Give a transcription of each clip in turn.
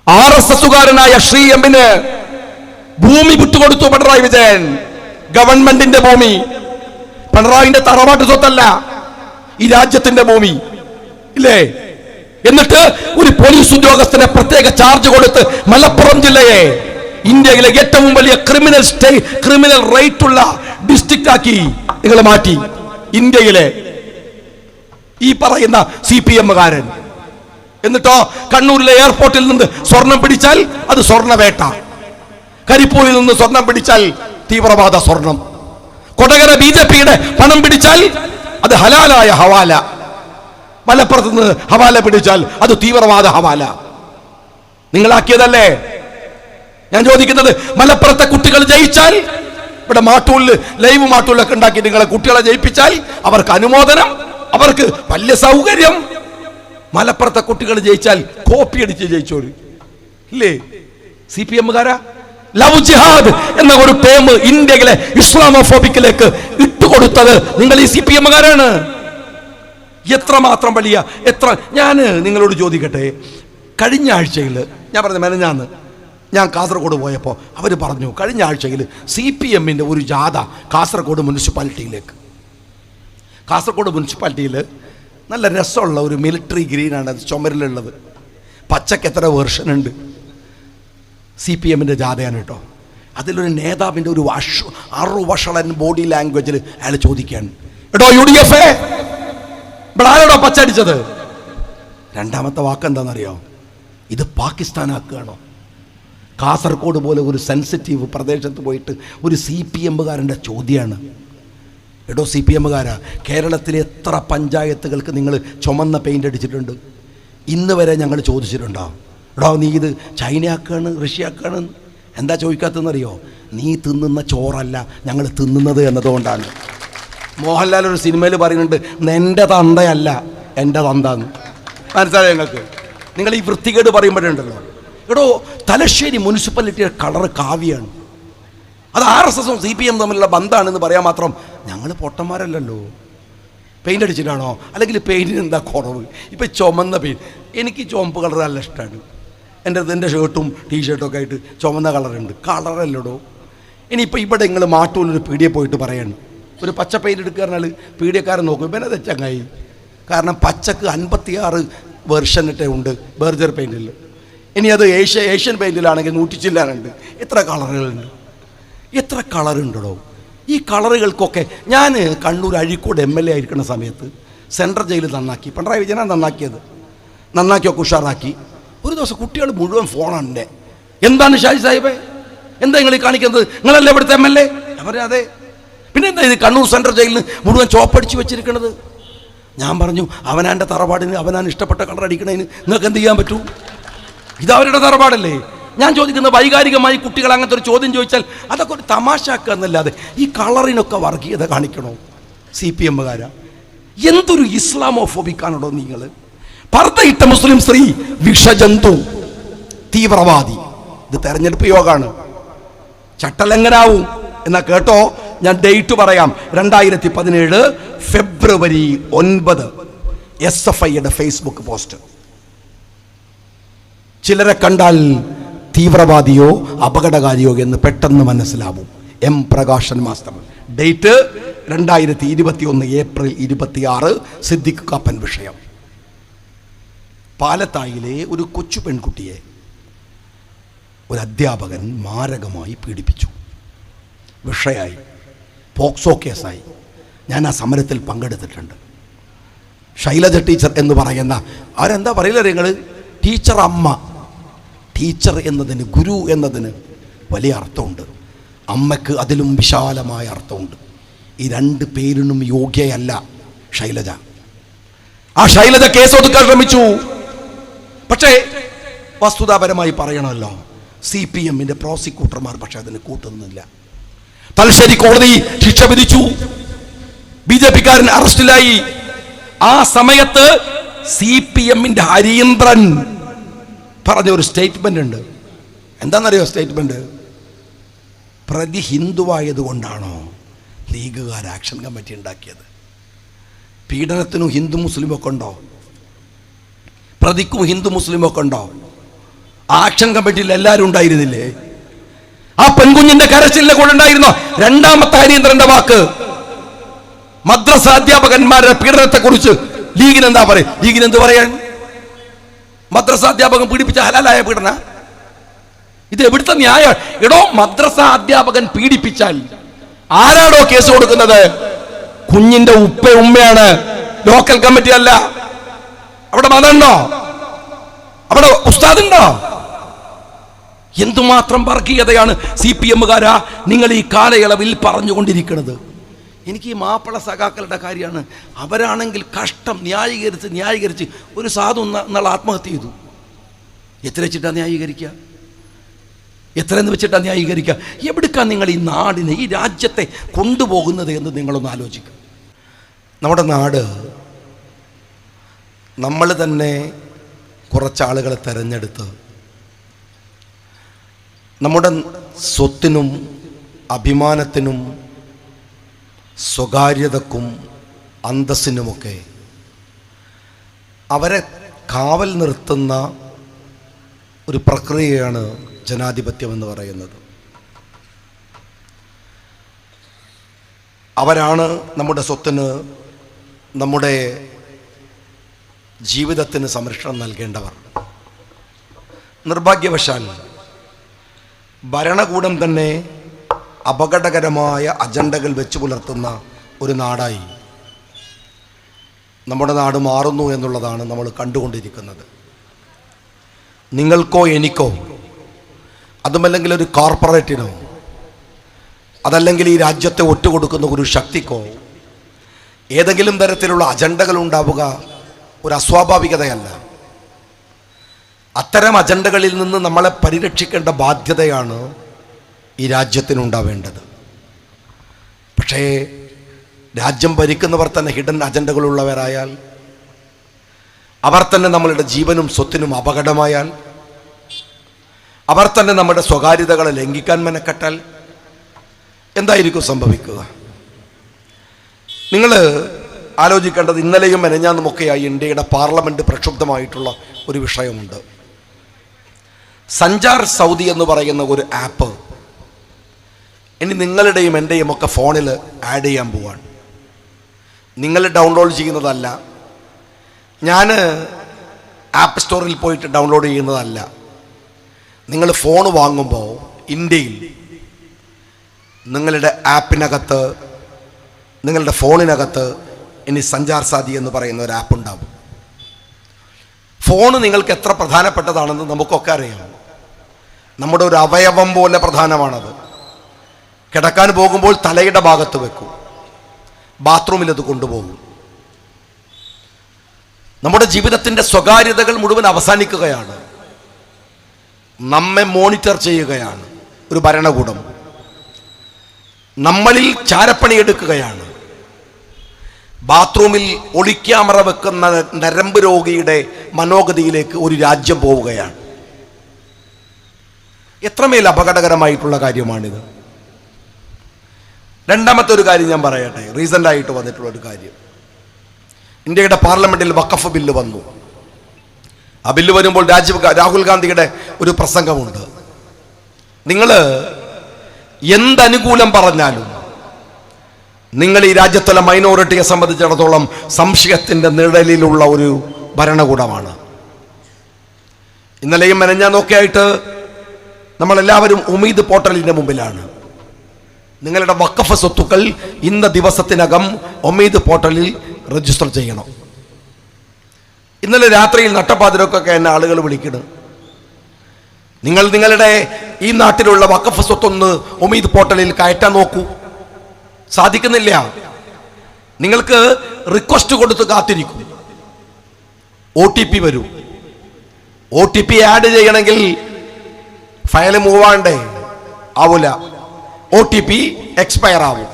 RSSകാരനായ ശ്രീ എമ്മിന് ഭൂമി വിട്ടുകൊടുത്തു പിണറായി വിജയൻ. ഗവൺമെന്റിന്റെ ഭൂമി, പിണറായിന്റെ തറവാട്ട് സ്വത്തല്ല, ഈ രാജ്യത്തിന്റെ ഭൂമി ഇല്ലേ? എന്നിട്ട് ഒരു പോലീസ് ഉദ്യോഗസ്ഥനെ പ്രത്യേക ചാർജ് കൊടുത്ത് മലപ്പുറം ജില്ലയെ ഇന്ത്യയിലെ ഏറ്റവും വലിയ ക്രിമിനൽ റേറ്റ് ഉള്ള ഡിസ്ട്രിക്റ്റ് ആക്കി നിങ്ങൾ മാറ്റി. ഇന്ത്യയിലെ ഈ പറയുന്ന CPM-കാരൻ. എന്നിട്ടോ കണ്ണൂരിലെ എയർപോർട്ടിൽ നിന്ന് സ്വർണം പിടിച്ചാൽ അത് സ്വർണ്ണവേട്ട, കരിപ്പൂരിൽ നിന്ന് സ്വർണം പിടിച്ചാൽ തീവ്രവാദ സ്വർണം, കൊടകര BJP-യുടെ പണം പിടിച്ചാൽ അത് ഹലാലായ ഹവാല, മലപ്പുറത്ത് നിന്ന് ഹവാല പിടിച്ചാൽ അത് തീവ്രവാദ ഹവാല. നിങ്ങളാക്കിയതല്ലേ? ഞാൻ ചോദിക്കുന്നത്, മലപ്പുറത്തെ കുട്ടികൾ ജയിച്ചാൽ, ഇവിടെ മാട്ടൂലിൽ ലൈവ് മാട്ടൂലൊക്കെ ഉണ്ടാക്കി നിങ്ങളെ കുട്ടികളെ ജയിപ്പിച്ചാൽ അവർക്ക് അനുമോദനം, അവർക്ക് വലിയ സൗകര്യം. മലപ്പുറത്തെ കുട്ടികൾ ജയിച്ചാൽ കോപ്പി അടിച്ച് ജയിച്ചോര് ഇല്ലേ? CPM-കാരാ ലവ് ജിഹാദ് എന്ന ഒരു ടേം ഇന്ത്യയിലെ ഇസ്ലാമോഫോബിക്കിലേക്ക് ഇട്ടുകൊടുത്തത് നിങ്ങൾ ഈ CPM-കാരാണ്. എത്രമാത്രം വലിയ ഞാൻ നിങ്ങളോട് ചോദിക്കട്ടെ, കഴിഞ്ഞ ആഴ്ചയിൽ ഞാൻ പറഞ്ഞ മെനഞ്ഞാന്ന് ഞാൻ കാസർഗോഡ് പോയപ്പോൾ അവർ പറഞ്ഞു, കഴിഞ്ഞ ആഴ്ചയിൽ CPM-ന്റെ ഒരു ജാഥ കാസർഗോഡ് മുനിസിപ്പാലിറ്റിയിലേക്ക്. കാസർഗോഡ് മുനിസിപ്പാലിറ്റിയിൽ നല്ല രസമുള്ള ഒരു മിലിറ്ററി ഗ്രീനാണ് അത് ചുമരിലുള്ളത്. പച്ചക്ക് എത്ര വേർഷൻ ഉണ്ട്. CPM-ന്റെ ജാഥയാണ് കേട്ടോ. അതിലൊരു നേതാവിൻ്റെ ഒരു അറുവഷളൻ ബോഡി ലാംഗ്വേജിൽ അയാൾ ചോദിക്കുകയാണ്, എടോ UDF ഇവിടെ ആരോടോ പച്ചടിച്ചത്? രണ്ടാമത്തെ വാക്ക് എന്താണെന്നറിയോ? ഇത് പാകിസ്ഥാനാക്കുകയാണോ? കാസർഗോഡ് പോലെ ഒരു സെൻസിറ്റീവ് പ്രദേശത്ത് പോയിട്ട് ഒരു CPM-കാരൻ്റെ ചോദ്യമാണ്. എടോ CPM-കാരാ, കേരളത്തിലെ എത്ര പഞ്ചായത്തുകൾക്ക് നിങ്ങൾ ചുമന്ന പെയിൻ്റ് അടിച്ചിട്ടുണ്ട്? ഇന്ന് വരെ ഞങ്ങൾ ചോദിച്ചിട്ടുണ്ടോ, എടോ നീ ഇത് ചൈനയാക്കാണ് റഷ്യയാക്കാണ്? എന്താ ചോദിക്കാത്തതെന്നറിയോ? നീ തിന്നുന്ന ചോറല്ല ഞങ്ങൾ തിന്നുന്നത് എന്നതുകൊണ്ടാണ്. മോഹൻലാൽ ഒരു സിനിമയിൽ പറയുന്നുണ്ട്, എൻ്റെ തന്തയല്ല എൻ്റെ തന്താന്ന്. മനസ്സിലായോ നിങ്ങൾക്ക്? നിങ്ങൾ ഈ വൃത്തികേട് പറയുമ്പോഴുണ്ടല്ലോ. എടോ തലശ്ശേരി മുനിസിപ്പാലിറ്റിയുടെ കളറ് കാവ്യാണ്. അത് RSS-ഉം CPM തമ്മിലുള്ള ബന്ധമാണെന്ന് പറയാൻ മാത്രം ഞങ്ങൾ പൊട്ടന്മാരല്ലല്ലോ. പെയിൻ്റ് അടിച്ചിട്ടാണോ? അല്ലെങ്കിൽ പെയിൻറ്റിന് എന്താ കുറവ്? ഇപ്പം ചുമന്ന പെയിൻറ്റ്, എനിക്ക് ചുവപ്പ് കളർ നല്ല ഇഷ്ടമാണ്. എൻ്റെ ഷർട്ടും ടീഷർട്ടും ഒക്കെ ആയിട്ട് ചുമന്ന കളറുണ്ട്. കളറല്ലടോ. ഇനിയിപ്പോൾ ഇവിടെ നിങ്ങൾ മാട്ടൂലൊരു പീടിയെ പോയിട്ട് പറയണം, ഒരു പച്ച പെയിൻ്റ് എടുക്കുക പറഞ്ഞാൽ പീഡിയക്കാരൻ നോക്കും, പിന്നെ തെച്ചങ്ങായി. കാരണം പച്ചക്ക് 56 വെർഷനിട്ടേ ഉണ്ട് ബർജർ പെയിൻറ്റിൽ. ഇനി അത് ഏഷ്യൻ പെയിൻറ്റിലാണെങ്കിൽ 100 ചില്ലാനുണ്ട്. എത്ര കളറുകളുണ്ട്? എത്ര കളറുണ്ടോ? ഈ കളറുകൾക്കൊക്കെ ഞാൻ കണ്ണൂർ അഴീക്കോട് MLA ആയിരിക്കുന്ന സമയത്ത് സെൻട്രൽ ജയിൽ നന്നാക്കി. പിണറായി വിജയനാണ് നന്നാക്കിയത്. നന്നാക്കിയൊക്കെ ഉഷാറാക്കി. ഒരു ദിവസം കുട്ടികൾ മുഴുവൻ ഫോണാണ് എൻ്റെ. എന്താണ് ഷാജി സാഹിബേ, എന്താ നിങ്ങൾ കാണിക്കുന്നത്? നിങ്ങളല്ലേ ഇവിടുത്തെ MLA? അവരെ അതെ. പിന്നെ എന്താ ഇത് കണ്ണൂർ സെൻട്രൽ ജയിലിന് മുഴുവൻ ചോപ്പടിച്ച് വെച്ചിരിക്കുന്നത്? ഞാൻ പറഞ്ഞു, അവനാൻ്റെ തറവാടിന് അവനാൻ ഇഷ്ടപ്പെട്ട കളർ അടിക്കണതിന് നിങ്ങൾക്ക് എന്ത് ചെയ്യാൻ പറ്റൂ? ഇതവരുടെ തറവാടല്ലേ? ഞാൻ ചോദിക്കുന്നത്, വൈകാരികമായി കുട്ടികൾ അങ്ങനത്തെ ഒരു ചോദ്യം ചോദിച്ചാൽ അതൊക്കെ ഒരു തമാശാക്കുക എന്നല്ലാതെ ഈ കളറിനൊക്കെ വർഗീയത കാണിക്കണോ? CPM-കാരാ, എന്തൊരു ഇസ്ലാമോഫോബിക്കാണോ നിങ്ങൾ? പർദ്ദയിട്ട മുസ്ലിം സ്ത്രീ വിഷജന്തു, തീവ്രവാദി. ഇത് തെരഞ്ഞെടുപ്പ് യോഗമാണ്, ചട്ടലംഘനാവും എന്നാ കേട്ടോ. ഞാൻ ഡേറ്റ് പറയാം, 2017 ഫെബ്രുവരി 9 SFIയുടെ ഫേസ്ബുക്ക് പോസ്റ്റ്. ചിലരെ കണ്ടാൽ തീവ്രവാദിയോ അപകടകാരിയോ എന്ന് പെട്ടെന്ന് മനസ്സിലാവും. M Prakashan master. Date 2021 April 26. Siddique Kappan വിഷയം. പാലത്തായിലെ ഒരു കൊച്ചു പെൺകുട്ടിയെ ഒരു അധ്യാപകൻ മാരകമായി പീഡിപ്പിച്ചു. വിഷയമായി, പോക്സോ കേസായി. ഞാൻ ആ സമരത്തിൽ പങ്കെടുത്തിട്ടുണ്ട്. ശൈലജ ടീച്ചർ എന്ന് പറയുന്ന, അവരെന്താ പറയില്ല നിങ്ങൾ, ടീച്ചർ അമ്മ. ടീച്ചർ എന്നതിന്, ഗുരു എന്നതിന് വലിയ അർത്ഥമുണ്ട്. അമ്മയ്ക്ക് അതിലും വിശാലമായ അർത്ഥമുണ്ട്. ഈ രണ്ട് പേരിനും യോഗ്യയല്ല ശൈലജ. ആ ശൈലജ കേസൊതുക്കാൻ ശ്രമിച്ചു. പക്ഷേ വസ്തുതാപരമായി പറയണമല്ലോ, CPM-ന്റെ പ്രോസിക്യൂട്ടർമാർ പക്ഷെ അതിന് കൂട്ടുന്നില്ല. തലശ്ശേരി കോടതി ശിക്ഷ വിധിച്ചു. BJP-കാരൻ അറസ്റ്റിലായി. ആ സമയത്ത് CPM-ന്റെ ഹരീന്ദ്രൻ പറഞ്ഞ ഒരു സ്റ്റേറ്റ്മെന്റ് ഉണ്ട്. എന്താണെന്നറിയോ സ്റ്റേറ്റ്മെന്റ്? പ്രതി ഹിന്ദുവായതുകൊണ്ടാണോ ലീഗുകാർ ആക്ഷൻ കമ്മിറ്റി ഉണ്ടാക്കിയത്? പീഡനത്തിനും ഹിന്ദു മുസ്ലിമൊക്കെ ഉണ്ടോ? പ്രതിക്കും ഹിന്ദു മുസ്ലിമൊക്കെ ഉണ്ടോ? ആക്ഷൻ കമ്മിറ്റിയിൽ എല്ലാവരും ഉണ്ടായിരുന്നില്ലേ? ആ പെൺകുഞ്ഞിന്റെ കരച്ചിലിന്റെ കൂടെ ഉണ്ടായിരുന്നോ? രണ്ടാമത്തെ ഹരീന്ദ്രന്റെ വാക്ക് മദ്രസ അധ്യാപകന്മാരുടെ പീഡനത്തെ കുറിച്ച് ലീഗിന് എന്താ പറയും? ലീഗിന് എന്ത് പറയാൻ? മദ്രസ അധ്യാപകൻ പീഡിപ്പിച്ച ഹലാലായ പീഡന? ഇത് എവിടുത്തെ ന്യായം? എടോ, മദ്രസ അധ്യാപകൻ പീഡിപ്പിച്ചാൽ ആരാടോ കേസ് കൊടുക്കുന്നത്? കുഞ്ഞിന്റെ ഉമ്മയാണ്, ലോക്കൽ കമ്മിറ്റി അല്ല. അവിടെ മതമുണ്ടോ? അവിടെ ഉസ്താദുണ്ടോ? എന്തുമാത്രം വർഗീയതയാണ് CPM-കാരാ നിങ്ങൾ ഈ കാലയളവിൽ പറഞ്ഞുകൊണ്ടിരിക്കുന്നത്? എനിക്ക് ഈ മാപ്പിള സഖാക്കളുടെ കാര്യമാണ്. അവരാണെങ്കിൽ കഷ്ടം ന്യായീകരിച്ച് ഒരു സാധു എന്നുള്ള ആത്മഹത്യ ചെയ്തു. എത്ര വെച്ചിട്ടാണ് ന്യായീകരിക്കുക? എത്രയെന്ന് വെച്ചിട്ടാണ് ന്യായീകരിക്കുക? എവിടേക്കാണ് നിങ്ങൾ ഈ നാടിനെ, ഈ രാജ്യത്തെ കൊണ്ടുപോകുന്നത് എന്ന് നിങ്ങളൊന്ന് ആലോചിക്കുക. നമ്മുടെ നാട് നമ്മൾ തന്നെ കുറച്ചാളുകളെ തിരഞ്ഞെടുത്ത് നമ്മുടെ സ്വത്തിനും അഭിമാനത്തിനും സ്വകാര്യതക്കും അന്തസ്സിനുമൊക്കെ അവരെ കാവൽ നിർത്തുന്ന ഒരു പ്രക്രിയയാണ് ജനാധിപത്യം എന്ന് പറയുന്നത്. അവരാണ് നമ്മുടെ സ്വത്തിന്, നമ്മുടെ ജീവിതത്തിന് സംരക്ഷണം നൽകേണ്ടവർ. നിർഭാഗ്യവശാൽ ഭരണകൂടം തന്നെ അപകടകരമായ അജണ്ടകൾ വെച്ച് പുലർത്തുന്ന ഒരു നാടായി നമ്മുടെ നാട് മാറുന്നു എന്നുള്ളതാണ് നമ്മൾ കണ്ടുകൊണ്ടിരിക്കുന്നത്. നിങ്ങൾക്കോ എനിക്കോ, അതുമല്ലെങ്കിൽ ഒരു കോർപ്പറേറ്റിനോ, അതല്ലെങ്കിൽ ഈ രാജ്യത്തെ ഒറ്റുകൊടുക്കുന്ന ഒരു ശക്തിക്കോ ഏതെങ്കിലും തരത്തിലുള്ള അജണ്ടകൾ ഉണ്ടാവുക ഒരു അസ്വാഭാവികതയല്ല. അത്തരം അജണ്ടകളിൽ നിന്ന് നമ്മളെ പരിരക്ഷിക്കേണ്ട ബാധ്യതയാണ് ഈ രാജ്യത്തിനുണ്ടാവേണ്ടത്. പക്ഷേ രാജ്യം ഭരിക്കുന്നവർ തന്നെ ഹിഡൻ അജണ്ടകളുള്ളവരായാൽ, അവർ തന്നെ നമ്മളുടെ ജീവനും സ്വത്തിനും അപകടമായാൽ, അവർ തന്നെ നമ്മുടെ സ്വകാര്യതകളെ ലംഘിക്കാൻ മെനക്കെട്ടാൽ എന്തായിരിക്കും സംഭവിക്കുക? നിങ്ങൾ ആലോചിക്കേണ്ടത്, ഇന്നലെയും മെനഞ്ഞാന്നുമൊക്കെയായി ഇന്ത്യയുടെ പാർലമെന്റ് പ്രക്ഷുബ്ധമായിട്ടുള്ള ഒരു വിഷയമുണ്ട്. സഞ്ചാർ സൗദി എന്ന് പറയുന്ന ഒരു ആപ്പ് ഇനി നിങ്ങളുടെയും എൻ്റെയും ഒക്കെ ഫോണിൽ ആഡ് ചെയ്യാൻ പോവാണ്. നിങ്ങൾ ഡൗൺലോഡ് ചെയ്യുന്നതല്ല, ഞാൻ ആപ്പ് സ്റ്റോറിൽ പോയിട്ട് ഡൗൺലോഡ് ചെയ്യുന്നതല്ല. നിങ്ങൾ ഫോൺ വാങ്ങുമ്പോൾ ഇന്ത്യയിൽ നിങ്ങളുടെ ആപ്പിനകത്ത്, നിങ്ങളുടെ ഫോണിനകത്ത് ഇനി സഞ്ചാർ സാദി എന്ന് പറയുന്ന ഒരു ആപ്പ് ഉണ്ടാവും. ഫോണ് നിങ്ങൾക്ക് എത്ര പ്രധാനപ്പെട്ടതാണെന്ന് നമുക്കൊക്കെ അറിയാം. നമ്മുടെ ഒരു അവയവം പോലെ പ്രധാനമാണത്. കിടക്കാൻ പോകുമ്പോൾ തലയുടെ ഭാഗത്ത് വെക്കും, ബാത്റൂമിൽ അത് കൊണ്ടുപോകും. നമ്മുടെ ജീവിതത്തിൻ്റെ സ്വകാര്യതകൾ മുഴുവൻ അവസാനിക്കുകയാണ്. നമ്മെ മോണിറ്റർ ചെയ്യുകയാണ് ഒരു ഭരണകൂടം. നമ്മളിൽ ചാരപ്പണിയെടുക്കുകയാണ്. ബാത്റൂമിൽ ഒളിക്യാമറ വെക്കുന്ന നരമ്പ് രോഗിയുടെ മനോഗതിയിലേക്ക് ഒരു രാജ്യം പോവുകയാണ്. എത്രമേൽ അപകടകരമായിട്ടുള്ള കാര്യമാണിത്. രണ്ടാമത്തെ ഒരു കാര്യം ഞാൻ പറയട്ടെ. റീസെൻ്റ് ആയിട്ട് വന്നിട്ടുള്ള ഒരു കാര്യം, ഇന്ത്യയുടെ പാർലമെന്റിൽ വഖഫ് ബില്ല് വന്നു. ആ ബില്ല് വരുമ്പോൾ രാഹുൽ ഗാന്ധിയുടെ ഒരു പ്രസംഗമുണ്ട്. നിങ്ങൾ എന്തനുകൂലം പറഞ്ഞാലും നിങ്ങൾ ഈ രാജ്യത്തുള്ള മൈനോറിറ്റിയെ സംബന്ധിച്ചിടത്തോളം സംശയത്തിൻ്റെ നിഴലിലുള്ള ഒരു ഭരണകൂടമാണ്. ഇന്നലെയും മെനഞ്ഞാന്നൊക്കെയായിട്ട് നമ്മളെല്ലാവരും ഉമീദ് പോർട്ടലിൻ്റെ മുമ്പിലാണ്. നിങ്ങളുടെ വഖഫ് സ്വത്തുക്കൾ ഇന്ന ദിവസത്തിനകം ഉമീദ് പോർട്ടലിൽ രജിസ്റ്റർ ചെയ്യണം. ഇന്നലെ രാത്രിയിൽ നട്ടപ്പാതിരക്കൊക്കെ എന്നെ ആളുകൾ വിളിക്കണം, നിങ്ങൾ നിങ്ങളുടെ ഈ നാട്ടിലുള്ള വഖഫ് സ്വത്തൊന്ന് ഉമീദ് പോർട്ടലിൽ കയറ്റാൻ നോക്കൂ. സാധിക്കുന്നില്ല. നിങ്ങൾക്ക് റിക്വസ്റ്റ് കൊടുത്ത് കാത്തിരിക്കും, OTP വരും. OTP ആഡ് ചെയ്യണമെങ്കിൽ ഫയൽ മൂവ് ആവണ്ടേ? ആവൂല. OTP എക്സ്പയർ ആവും.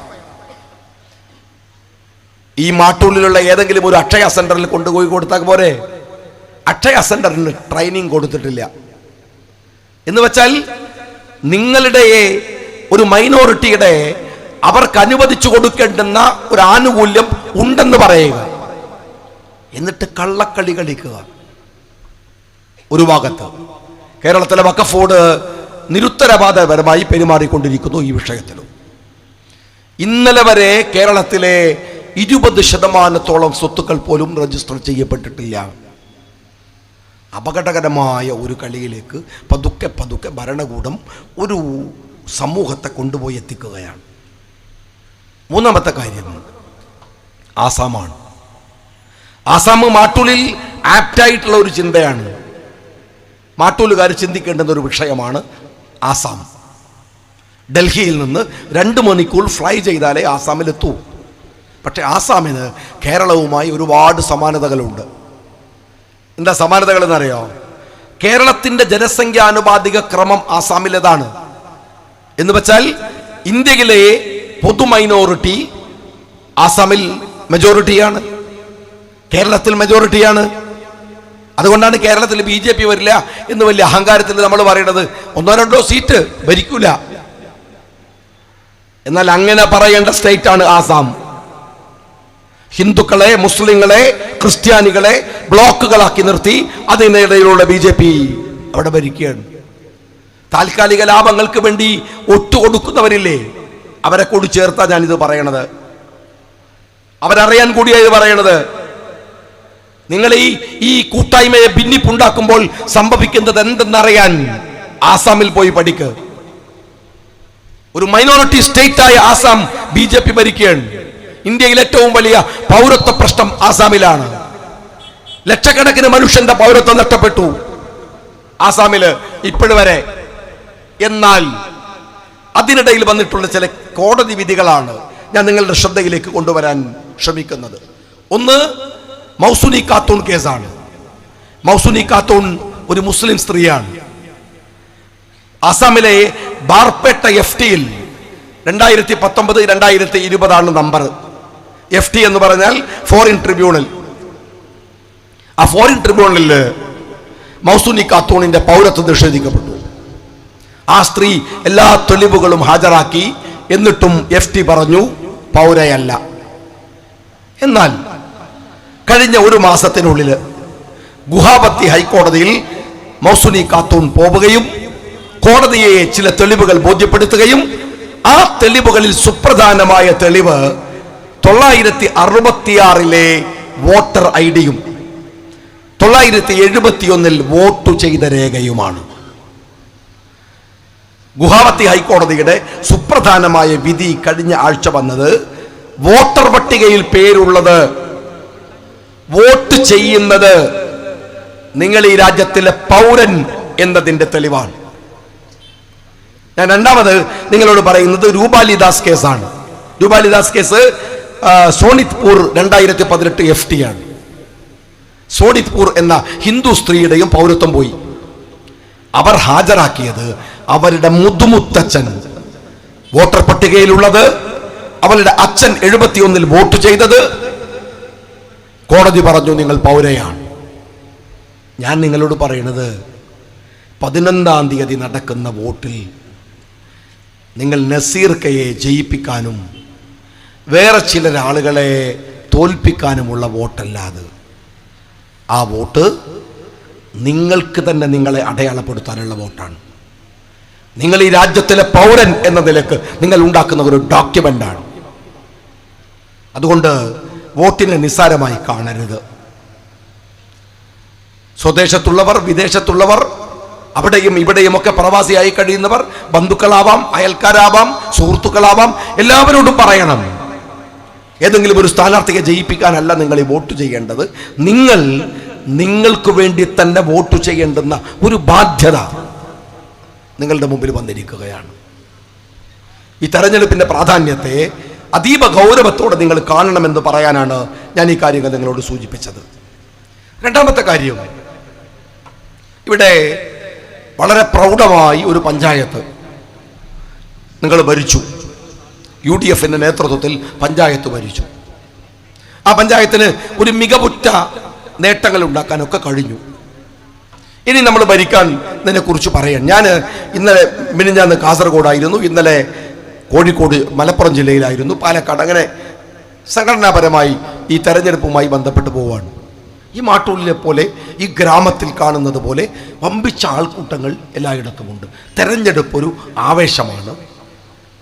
ഈ മാട്ടൂലിലുള്ള ഏതെങ്കിലും ഒരു അക്ഷയ സെന്ററിൽ കൊണ്ടുപോയി കൊടുത്താൽ പോരെ? അക്ഷയ സെന്ററിന് ട്രെയിനിങ് കൊടുത്തിട്ടില്ല എന്ന് വെച്ചാൽ നിങ്ങളുടെ ഒരു മൈനോറിറ്റിയുടെ അവർക്ക് അനുവദിച്ചു കൊടുക്കേണ്ടുന്ന ഒരു ആനുകൂല്യം ഉണ്ടെന്ന് പറയുക, എന്നിട്ട് കള്ളക്കളി കളിക്കുക ഒരു ഭാഗത്ത്. കേരളത്തിലെ വഖഫ് ബോർഡ് നിരുത്തരവാദപരമായി പെരുമാറിക്കൊണ്ടിരിക്കുന്നു ഈ വിഷയത്തിലും. ഇന്നലെ വരെ കേരളത്തിലെ 20% സ്വത്തുക്കൾ പോലും രജിസ്റ്റർ ചെയ്യപ്പെട്ടിട്ടില്ല. അപകടകരമായ ഒരു കളിയിലേക്ക് പതുക്കെ പതുക്കെ ഭരണകൂടം ഒരു സമൂഹത്തെ കൊണ്ടുപോയി എത്തിക്കുകയാണ്. മൂന്നാമത്തെ കാര്യം ആസാമാണ്. ആസാം മാട്ടൂലിൽ ആപ്റ്റായിട്ടുള്ള ഒരു ചിന്തയാണ്. മാട്ടൂലുകാർ ചിന്തിക്കേണ്ടുന്ന ഒരു വിഷയമാണ് ആസാം. ഡൽഹിയിൽ നിന്ന് 2 മണിക്കൂർ ഫ്ലൈ ചെയ്താലേ ആസാമിലെത്തൂ. പക്ഷേ ആസാമിന് കേരളവുമായി ഒരുപാട് സമാനതകളുണ്ട്. എന്താ സമാനതകൾ എന്നറിയോ? കേരളത്തിൻ്റെ ജനസംഖ്യാനുപാതിക ക്രമം ആസാമിലേതാണ്. എന്ന് വെച്ചാൽ ഇന്ത്യയിലെ പൊതു മൈനോറിറ്റി ആസാമിൽ മെജോറിറ്റിയാണ്, കേരളത്തിൽ മെജോറിറ്റിയാണ്. അതുകൊണ്ടാണ് കേരളത്തിൽ BJP വരില്ല എന്ന് വലിയ അഹങ്കാരത്തിൽ നമ്മൾ പറയുന്നത്. 1-2 സീറ്റ് ഭരിക്കൂല. എന്നാൽ അങ്ങനെ പറയേണ്ട സ്റ്റേറ്റാണ് ആസാം. ഹിന്ദുക്കളെ, മുസ്ലിങ്ങളെ, ക്രിസ്ത്യാനികളെ ബ്ലോക്കുകളാക്കി നിർത്തി അതിനിടയിലുള്ള BJP അവിടെ ഭരിക്കുകയാണ്. താൽക്കാലിക ലാഭങ്ങൾക്ക് വേണ്ടി ഒറ്റുകൊടുക്കുന്നവരില്ലേ, അവരെ കൂടി ചേർത്താ ഞാനിത് പറയണത്. അവരറിയാൻ കൂടിയായി പറയണത്. നിങ്ങൾ ഈ കൂട്ടായ്മയെ ഭിന്നിപ്പുണ്ടാക്കുമ്പോൾ സംഭവിക്കുന്നത് എന്തെന്നറിയാൻ ആസാമിൽ പോയി പഠിക്ക്. ഒരു മൈനോറിറ്റി സ്റ്റേറ്റായ ആസാം BJP ഭരിക്കുകയാണ്. ഇന്ത്യയിൽ ഏറ്റവും വലിയ പൗരത്വ പ്രശ്നം ആസാമിലാണ്. ലക്ഷക്കണക്കിന് മനുഷ്യന്റെ പൗരത്വം നഷ്ടപ്പെട്ടു ആസാമില് ഇപ്പോഴും വരെ. എന്നാൽ അതിനിടയിൽ വന്നിട്ടുള്ള ചില കോടതി വിധികളാണ് ഞാൻ നിങ്ങളുടെ ശ്രദ്ധയിലേക്ക് കൊണ്ടുവരാൻ ശ്രമിക്കുന്നത്. ഒന്ന് മൗസുനി ഖാത്തൂൺ കേസാണ്. മൗസുനി ഖാത്തൂൺ ഒരു മുസ്ലിം സ്ത്രീയാണ്. ആസാമിലെ ബാർപേട്ട FTയിൽ 2019-2020 നമ്പർ. FT എന്ന് പറഞ്ഞാൽ ഫോറിൻ ട്രിബ്യൂണൽ. ആ ഫോറിൻ ട്രിബ്യൂണലിൽ മൗസുനി ഖാത്തൂണിന്റെ പൗരത്വം നിഷേധിക്കപ്പെട്ടു. ആ സ്ത്രീ എല്ലാ തെളിവുകളും ഹാജരാക്കി. എന്നിട്ടും FT പറഞ്ഞു പൗരയല്ല. എന്നാൽ കഴിഞ്ഞ 1 മാസത്തിനുള്ളിൽ ഗുവാഹത്തി ഹൈക്കോടതിയിൽ മൗസുനി ഖാത്തൂൺ പോവുകയും കോടതിയെ ചില തെളിവുകൾ ബോധ്യപ്പെടുത്തുകയും ആ തെളിവുകളിൽ സുപ്രധാനമായ തെളിവ് 966 വോട്ടർ ID-യും 971 വോട്ട് ചെയ്ത രേഖയുമാണ്. ഗുവാഹത്തി ഹൈക്കോടതിയുടെ സുപ്രധാനമായ വിധി കഴിഞ്ഞ ആഴ്ച വന്നത് വോട്ടർ പട്ടികയിൽ പേരുള്ളത്, വോട്ട് ചെയ്യുന്നത് നിങ്ങൾ ഈ രാജ്യത്തിലെ പൗരൻ എന്നതിന്റെ തെളിവാണ്. ഞാൻ രണ്ടാമത് നിങ്ങളോട് പറയുന്നത് രൂപാലി ദാസ് കേസാണ്. രൂപാലി ദാസ് കേസ് സോണിത്പൂർ 2018 FT ആണ്. സോണിത്പൂർ എന്ന ഹിന്ദു സ്ത്രീയുടെയും പൗരത്വം പോയി. അവർ ഹാജരാക്കിയത് അവരുടെ മുതുമുത്തച്ഛൻ വോട്ടർ പട്ടികയിലുള്ളത്, അവരുടെ അച്ഛൻ 71 വോട്ട് ചെയ്തത്. കോടതി പറഞ്ഞു നിങ്ങൾ പൗരയാണ്. ഞാൻ നിങ്ങളോട് പറയുന്നത് 11-ാം തീയതി നടക്കുന്ന വോട്ടിൽ നിങ്ങൾ നസീർ കയെ ജയിപ്പിക്കാനും വേറെ ചില ആളുകളെ തോൽപ്പിക്കാനുമുള്ള വോട്ടല്ലാതെ ആ വോട്ട് നിങ്ങൾക്ക് തന്നെ നിങ്ങളെ അടയാളപ്പെടുത്താനുള്ള വോട്ടാണ്. നിങ്ങൾ ഈ രാജ്യത്തിലെ പൗരൻ എന്ന നിലക്ക് നിങ്ങൾ ഉണ്ടാക്കുന്ന ഒരു ഡോക്യുമെന്റാണ്. അതുകൊണ്ട് വോട്ടിനെ നിസ്സാരമായി കാണരുത്. സ്വദേശത്തുള്ളവർ, വിദേശത്തുള്ളവർ, അവിടെയും ഇവിടെയും ഒക്കെ പ്രവാസിയായി കഴിയുന്നവർ, ബന്ധുക്കളാവാം, അയൽക്കാരാവാം, സുഹൃത്തുക്കളാവാം, എല്ലാവരോടും പറയണം, ഏതെങ്കിലും ഒരു സ്ഥാനാർത്ഥിയെ ജയിപ്പിക്കാനല്ല നിങ്ങൾ ഈ വോട്ട് ചെയ്യേണ്ടത്. നിങ്ങൾക്ക് വേണ്ടി തന്നെ വോട്ട് ചെയ്യേണ്ടുന്ന ഒരു ബാധ്യത നിങ്ങളുടെ മുമ്പിൽ വന്നിരിക്കുകയാണ്. ഈ തെരഞ്ഞെടുപ്പിന്റെ പ്രാധാന്യത്തെ അതീവ ഗൗരവത്തോടെ നിങ്ങൾ കാണണമെന്ന് പറയാനാണ് ഞാൻ ഈ കാര്യങ്ങൾ നിങ്ങളോട് സൂചിപ്പിച്ചത്. രണ്ടാമത്തെ കാര്യം, ഇവിടെ വളരെ പ്രൗഢമായി ഒരു പഞ്ചായത്ത് നിങ്ങൾ ഭരിച്ചു. UDFന്റെ നേതൃത്വത്തിൽ പഞ്ചായത്ത് ഭരിച്ചു. ആ പഞ്ചായത്തിന് ഒരു മികവുറ്റ നേട്ടങ്ങൾ ഉണ്ടാക്കാനൊക്കെ കഴിഞ്ഞു. ഇനി നമ്മൾ ഭരിക്കാൻ ഇതിനെക്കുറിച്ച് പറയാൻ, ഞാൻ ഇന്നലെ മിനിഞ്ഞാന്ന് കാസർഗോഡായിരുന്നു, ഇന്നലെ കോഴിക്കോട്, മലപ്പുറം ജില്ലയിലായിരുന്നു, പാലക്കാട്, അങ്ങനെ സംഘടനാപരമായി ഈ തെരഞ്ഞെടുപ്പുമായി ബന്ധപ്പെട്ട് പോവാണ്. ഈ മാട്ടൂലിനെ പോലെ ഈ ഗ്രാമത്തിൽ കാണുന്നത് പോലെ വമ്പിച്ച ആൾക്കൂട്ടങ്ങൾ എല്ലായിടത്തുമുണ്ട്. തെരഞ്ഞെടുപ്പ് ഒരു ആവേശമാണ്.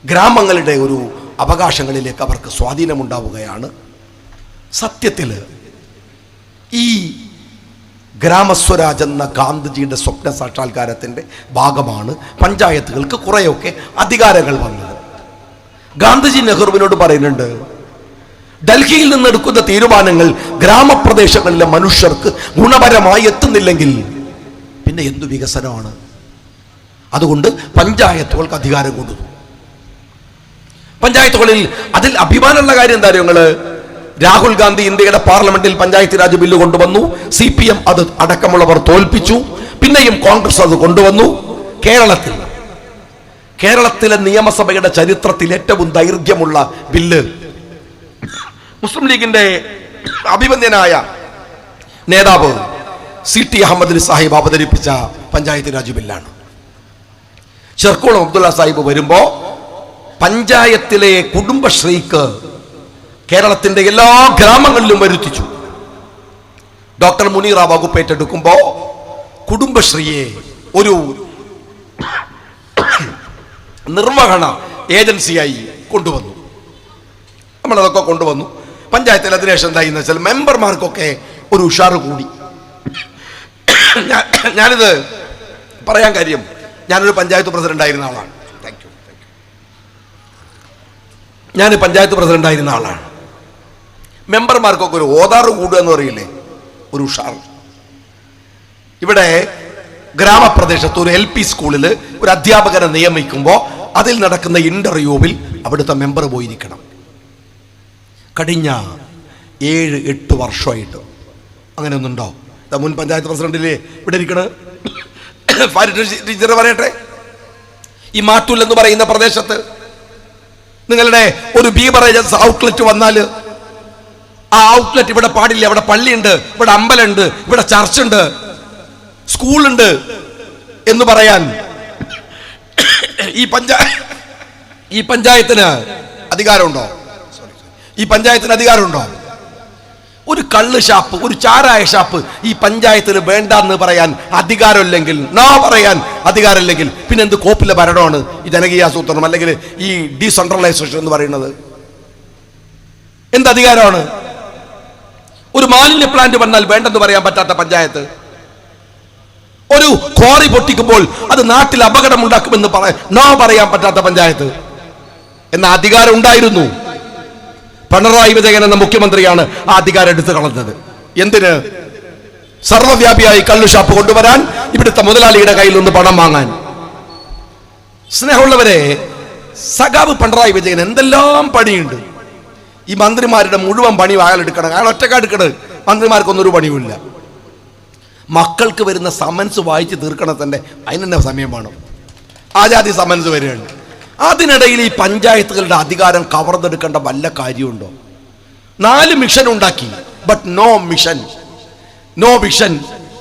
ഗ്രാമങ്ങളുടെ ഒരു അവകാശങ്ങളിലേക്ക് അവർക്ക് സ്വാധീനമുണ്ടാവുകയാണ്. സത്യത്തിൽ ഈ ഗ്രാമസ്വരാജ് എന്ന ഗാന്ധിജിയുടെ സ്വപ്ന സാക്ഷാത്കാരത്തിൻ്റെ ഭാഗമാണ് പഞ്ചായത്തുകൾക്ക് കുറേയൊക്കെ അധികാരങ്ങൾ വന്നത്. ഗാന്ധിജി നെഹ്റുവിനോട് പറയുന്നുണ്ട്, ഡൽഹിയിൽ നിന്നെടുക്കുന്ന തീരുമാനങ്ങൾ ഗ്രാമപ്രദേശങ്ങളിലെ മനുഷ്യർക്ക് ഗുണപരമായി എത്തുന്നില്ലെങ്കിൽ പിന്നെ എന്തു വികസനമാണ്? അതുകൊണ്ട് പഞ്ചായത്തുകൾക്ക് അധികാരം കൊടുത്തു. പഞ്ചായത്തുകളിൽ അതിൽ അഭിമാനമുള്ള കാര്യം എന്താ അറിയോ നിങ്ങള്? രാഹുൽ ഗാന്ധി ഇന്ത്യയുടെ പാർലമെന്റിൽ പഞ്ചായത്ത് രാജ് ബില്ല് കൊണ്ടുവന്നു. CPM അത് അടക്കമുള്ളവർ തോൽപ്പിച്ചു. പിന്നെയും കോൺഗ്രസ് അത് കൊണ്ടുവന്നു. കേരളത്തിലെ നിയമസഭയുടെ ചരിത്രത്തിൽ ഏറ്റവും ദൈർഘ്യമുള്ള ബില്ല് മുസ്ലിം ലീഗിന്റെ അഭിമന്യനായ നേതാവ് CT അഹമ്മദ് അലി സാഹിബ് അവതരിപ്പിച്ച പഞ്ചായത്ത് രാജ് ബില്ലാണ്. ചെർക്കോളം അബ്ദുള്ള സാഹിബ് വരുമ്പോ പഞ്ചായത്തിലെ കുടുംബശ്രീക്ക് കേരളത്തിന്റെ എല്ലാ ഗ്രാമങ്ങളിലും വരുത്തിച്ചു. ഡോക്ടർ മുനീറ വകുപ്പ് ഏറ്റെടുക്കുമ്പോ കുടുംബശ്രീയെ ഒരു നിർവഹണ ഏജൻസിയായി കൊണ്ടുവന്നു. നമ്മളതൊക്കെ കൊണ്ടുവന്നു. പഞ്ചായത്തിൽ അതിനുശേഷം എന്തായി എന്ന് വെച്ചാൽ മെമ്പർമാർക്കൊക്കെ ഒരു ഉഷാറ് കൂടി. ഞാനിത് പറയാൻ കാര്യം, ഞാനൊരു പഞ്ചായത്ത് പ്രസിഡന്റ് ആയിരുന്ന ആളാണ്. ഞാൻ പഞ്ചായത്ത് പ്രസിഡന്റ് ആയിരുന്ന ആളാണ്. മെമ്പർമാർക്കൊക്കെ ഒരു ഓതാറ് കൂടുക എന്ന് പറയില്ലേ, ഒരു ഉഷാർ. ഇവിടെ ഗ്രാമപ്രദേശത്ത് ഒരു LP സ്കൂളിൽ ഒരു അധ്യാപകനെ നിയമിക്കുമ്പോൾ അതിൽ നടക്കുന്ന ഇന്റർവ്യൂവിൽ അവിടുത്തെ മെമ്പർ പോയിരിക്കണം. കഴിഞ്ഞ 7-8 വർഷമായിട്ട് അങ്ങനെ ഒന്നുണ്ടോ? മുൻ പഞ്ചായത്ത് പ്രസിഡന്റിലെ ഇവിടെ ഇരിക്കണ ടീച്ചർ പറയട്ടെ, ഈ മാട്ടൂൽ എന്ന് പറയുന്ന പ്രദേശത്ത് നിങ്ങളുടെ ഒരു ബീവറേജസ് ഔട്ട്ലെറ്റ് വന്നാൽ ആ ഔട്ട്ലെറ്റ് ഇവിടെ പാടില്ല. ഇവിടെ പള്ളിയുണ്ട്, ഇവിടെ അമ്പലമുണ്ട്, ഇവിടെ ചർച്ചുണ്ട്, സ്കൂളുണ്ട് എന്ന് പറയാൻ ഈ പഞ്ചായത്തിന് അധികാരമുണ്ടോ? ഈ പഞ്ചായത്തിന് അധികാരമുണ്ടോ? ഒരു കള്ള് ഷാപ്പ്, ഒരു ചാരായ ഷാപ്പ് ഈ പഞ്ചായത്തിന് വേണ്ടെന്ന് പറയാൻ അധികാരമില്ലെങ്കിൽ, പറയാൻ അധികാരമില്ലെങ്കിൽ പിന്നെ എന്ത് കോപ്പിലെ ഭരണമാണ് ഈ ജനകീയാസൂത്രണം അല്ലെങ്കിൽ ഈ ഡീസെൻട്രലൈസേഷൻ എന്ന് പറയുന്നത്? എന്ത് അധികാരമാണ്? ഒരു മാലിന്യ പ്ലാന്റ് വന്നാൽ വേണ്ടെന്ന് പറയാൻ പറ്റാത്ത പഞ്ചായത്ത്, ഒരു ക്വാറി പൊട്ടിക്കുമ്പോൾ അത് നാട്ടിൽ അപകടം ഉണ്ടാക്കുമെന്ന് പറയാൻ പറ്റാത്ത പഞ്ചായത്ത് എന്ന അധികാരം ഉണ്ടായിരുന്നു. പിണറായി വിജയൻ എന്ന മുഖ്യമന്ത്രിയാണ് ആ അധികാരം എടുത്തു കളഞ്ഞത്. എന്തിന്? സർവ്വവ്യാപിയായി കള്ളു ഷാപ്പ് കൊണ്ടുവരാൻ, ഇവിടുത്തെ മുതലാളിയുടെ കയ്യിൽ നിന്ന് പണം വാങ്ങാൻ. സ്നേഹമുള്ളവരെ, സഖാവ് പിണറായി വിജയൻ എന്തെല്ലാം പണിയുണ്ട്. ഈ മന്ത്രിമാരുടെ മുഴുവൻ പണി അയാൾ എടുക്കണം. അയാൾ ഒറ്റക്കെടുക്കണത്. മന്ത്രിമാർക്കൊന്നും ഒരു പണിയുമില്ല. മക്കൾക്ക് വരുന്ന സമൻസ് വായിച്ച് തീർക്കണത്തന്നെ അതിന് തന്നെ സമയം വേണം. ആജാതി സമൻസ് വരികയാണ്. അതിനിടയിൽ ഈ പഞ്ചായത്തുകളുടെ അധികാരം കവർന്നെടുക്കേണ്ട വല്ല കാര്യമുണ്ടോ? 4 മിഷൻ ഉണ്ടാക്കി, but no mission, no vision,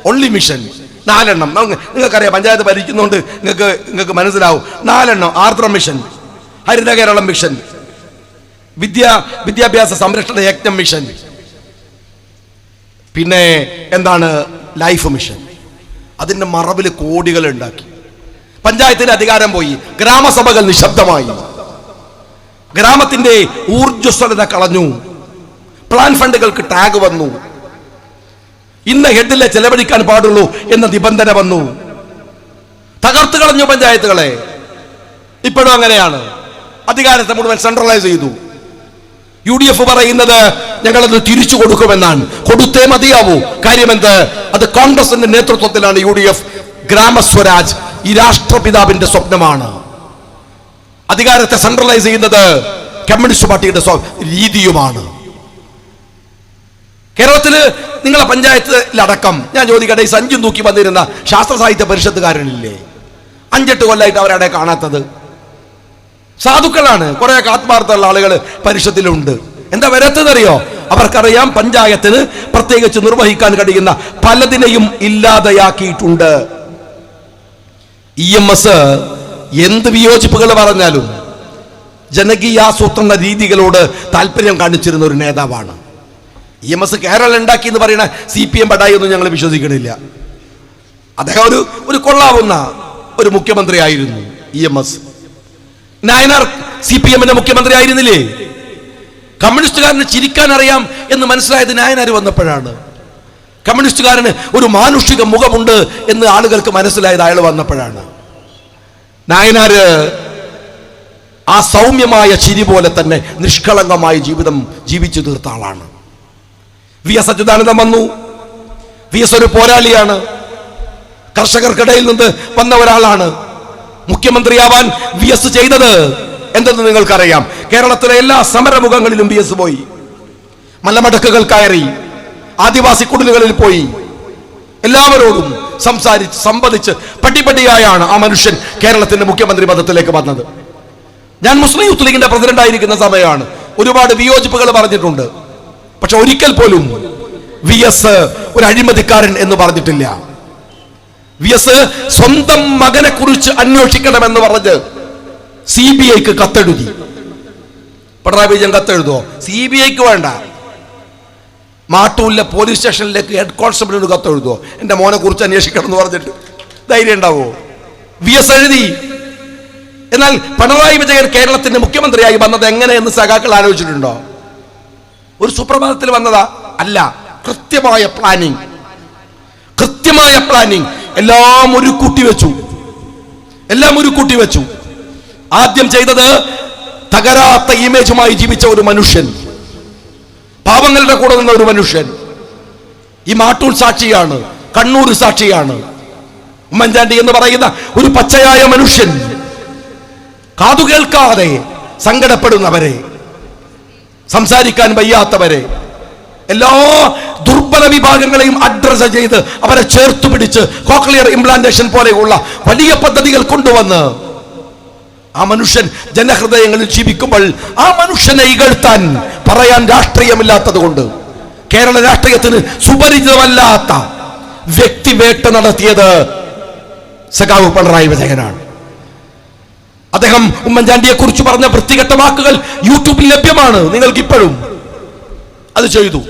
only mission. 4 എണ്ണം. നിങ്ങൾക്കറിയാം, പഞ്ചായത്ത് ഭരിക്കുന്നതുകൊണ്ട് നിങ്ങൾക്ക് മനസ്സിലാവും. 4 എണ്ണം. ആർദ്ര മിഷൻ, ഹരിത കേരളം മിഷൻ, വിദ്യാഭ്യാസ സംരക്ഷണ യജ്ഞം മിഷൻ, പിന്നെ എന്താണ് ലൈഫ് മിഷൻ. അതിന്റെ മറവിൽ കോടികൾ ഉണ്ടാക്കി. പഞ്ചായത്തിന്റെ അധികാരം പോയി. ഗ്രാമസഭകൾ നിശബ്ദമായി. ഗ്രാമത്തിന്റെ ഊർജ്ജസ്വലത കളഞ്ഞു. പ്ലാൻ ഫണ്ടുകൾക്ക് ടാഗ് വന്നു. ഇന്ന ഹെഡിലെ ചെലവഴിക്കാൻ പാടുള്ളൂ എന്ന നിബന്ധന വന്നു. തകർത്തു കളഞ്ഞു പഞ്ചായത്തുകളെ. ഇപ്പോഴും അങ്ങനെയാണ്. അധികാരത്തെ മുഴുവൻ സെൻട്രലൈസ് ചെയ്തു. UDF പറയുന്നത് ഞങ്ങളത് തിരിച്ചു കൊടുക്കുമെന്നാണ്. കൊടുത്തേ മതിയാവൂ. കാര്യമെന്ത്? അത് കോൺഗ്രസിന്റെ നേതൃത്വത്തിലാണ് UDF. ഗ്രാമസ്വരാജ് ഈ രാഷ്ട്രപിതാവിന്റെ സ്വപ്നമാണ്. അധികാരത്തെ സെൻട്രലൈസ് ചെയ്യുന്നത് കമ്മ്യൂണിസ്റ്റ് പാർട്ടിയുടെ രീതിയുമാണ്. കേരളത്തില് നിങ്ങളെ പഞ്ചായത്തിലടക്കം ഞാൻ ചോദിക്കട്ടെ, ഈ സഞ്ജു തൂക്കി വന്നിരുന്ന ശാസ്ത്ര സാഹിത്യ പരിഷത്തുകാരനില്ലേ? 5-8 കൊല്ലമായിട്ട് അവരവിടെ കാണാത്തത്. സാധുക്കളാണ്, കുറെ ആത്മാർത്ഥമുള്ള ആളുകൾ പരിഷത്തിലുണ്ട്. എന്താ വരത്തതറിയോ? അവർക്കറിയാം പഞ്ചായത്തിന് പ്രത്യേകിച്ച് നിർവഹിക്കാൻ കഴിയുന്ന പലതിനെയും ഇല്ലാതെയാക്കിയിട്ടുണ്ട്. EMS എന്ത് വിയോജിപ്പുകൾ പറഞ്ഞാലും ജനകീയാസൂത്രണ രീതികളോട് താല്പര്യം കാണിച്ചിരുന്ന ഒരു നേതാവാണ്. EMS കേരളം ഉണ്ടാക്കി എന്ന് പറയുന്ന CPM പടായി ഒന്നും ഞങ്ങൾ വിശ്വസിക്കണില്ല. അദ്ദേഹം ഒരു കൊള്ളാവുന്ന ഒരു മുഖ്യമന്ത്രിയായിരുന്നു EMS. നായനാർ CPM-ന്റെ മുഖ്യമന്ത്രി ആയിരുന്നില്ലേ? കമ്മ്യൂണിസ്റ്റുകാരന് ചിരിക്കാൻ അറിയാം എന്ന് മനസ്സിലായത് നായനാർ വന്നപ്പോഴാണ്. കമ്മ്യൂണിസ്റ്റുകാരന് ഒരു മാനുഷിക മുഖമുണ്ട് എന്ന് ആളുകൾക്ക് മനസ്സിലായത് അയാൾ വന്നപ്പോഴാണ്. നായനാര് ആ സൗമ്യമായ ചിരി പോലെ തന്നെ നിഷ്കളങ്കമായ ജീവിതം ജീവിച്ചു തീർത്ത ആളാണ്. VS അച്യുതാനന്ദൻ വന്നു. VS ഒരു പോരാളിയാണ്. കർഷകർക്കിടയിൽ നിന്ന് വന്ന ഒരാളാണ്. മുഖ്യമന്ത്രിയാവാൻ VS ചെയ്തത് എന്തെന്ന് നിങ്ങൾക്കറിയാം. കേരളത്തിലെ എല്ലാ സമരമുഖങ്ങളിലും VS പോയി. മലമടക്കുകൾ കയറി, ആദിവാസി കുടിലുകളിൽ പോയി, എല്ലാവരോടും സംസാരിച്ച് സംവദിച്ച് പടിപടിയായാണ് ആ മനുഷ്യൻ കേരളത്തിന്റെ മുഖ്യമന്ത്രി പദത്തിലേക്ക് വന്നത്. ഞാൻ മുസ്ലിം യൂത്ത് ലീഗിന്റെ പ്രസിഡന്റ് ആയിരിക്കുന്ന സമയമാണ്. ഒരുപാട് വിയോജിപ്പുകൾ പറഞ്ഞിട്ടുണ്ട്. പക്ഷെ ഒരിക്കൽ പോലും VS ഒരു അഴിമതിക്കാരൻ എന്ന് പറഞ്ഞിട്ടില്ല. VS സ്വന്തം മകനെ കുറിച്ച് അന്വേഷിക്കണമെന്ന് പറഞ്ഞ് CBIക്ക് കത്തെഴുതി. പിണറായി വിജയൻ കത്തെഴുതുമോ? CBIക്ക് വേണ്ട, മാട്ടൂരിലെ പോലീസ് സ്റ്റേഷനിലേക്ക് ഹെഡ് കോൺസ്റ്റബിളിന് കത്തെഴുതുമോ? എൻ്റെ മോനെ കുറിച്ച് അന്വേഷിക്കണം എന്ന് പറഞ്ഞിട്ട് ധൈര്യം ഉണ്ടാവോ? VS എഴുതി. എന്നാൽ പിണറായി വിജയൻ കേരളത്തിന്റെ മുഖ്യമന്ത്രിയായി വന്നത് എങ്ങനെയെന്ന് സഖാക്കൾ ആലോചിച്ചിട്ടുണ്ടോ? ഒരു സുപ്രഭാതത്തിൽ വന്നതാ? അല്ല. കൃത്യമായ പ്ലാനിങ് എല്ലാം ഒരു കൂട്ടി വെച്ചു. ആദ്യം ചെയ്തത് തകരാത്ത ഇമേജുമായി ജീവിച്ച ഒരു മനുഷ്യൻ, പാവങ്ങളുടെ കൂടെ നിന്ന ഒരു മനുഷ്യൻ. ഈ മാട്ടൂർ സാക്ഷിയാണ്, കണ്ണൂർ സാക്ഷിയാണ്. ഉമ്മൻചാണ്ടി എന്ന് പറയുന്ന ഒരു പച്ചയായ മനുഷ്യൻ, കാതു കേൾക്കാതെ സങ്കടപ്പെടുന്നവരെ, സംസാരിക്കാൻ വയ്യാത്തവരെ, എല്ലാ ദുർബല വിഭാഗങ്ങളെയും അഡ്രസ് ചെയ്ത് അവരെ ചേർത്തു പിടിച്ച് കോക്ലിയർ ഇംപ്ലാന്റേഷൻ പോലെയുള്ള വലിയ പദ്ധതികൾ കൊണ്ടുവന്ന് ആ മനുഷ്യൻ ജനഹൃദയങ്ങളിൽ ജീവിക്കുമ്പോൾ ആ മനുഷ്യനെ ഇകഴ്ത്താൻ പറയാൻ രാഷ്ട്രീയമില്ലാത്തത് കൊണ്ട് കേരള രാഷ്ട്രീയത്തിന് സുപരിചിതമല്ലാത്ത വ്യക്തിവേട്ട നടത്തിയത് സഖാവ് പിണറായി വിജയനാണ്. അദ്ദേഹം ഉമ്മൻചാണ്ടിയെ കുറിച്ച് പറഞ്ഞ വൃത്തികെട്ട വാക്കുകൾ യൂട്യൂബിൽ ലഭ്യമാണ്. നിങ്ങൾക്ക് ഇപ്പോഴും അത് ചെയ്തു.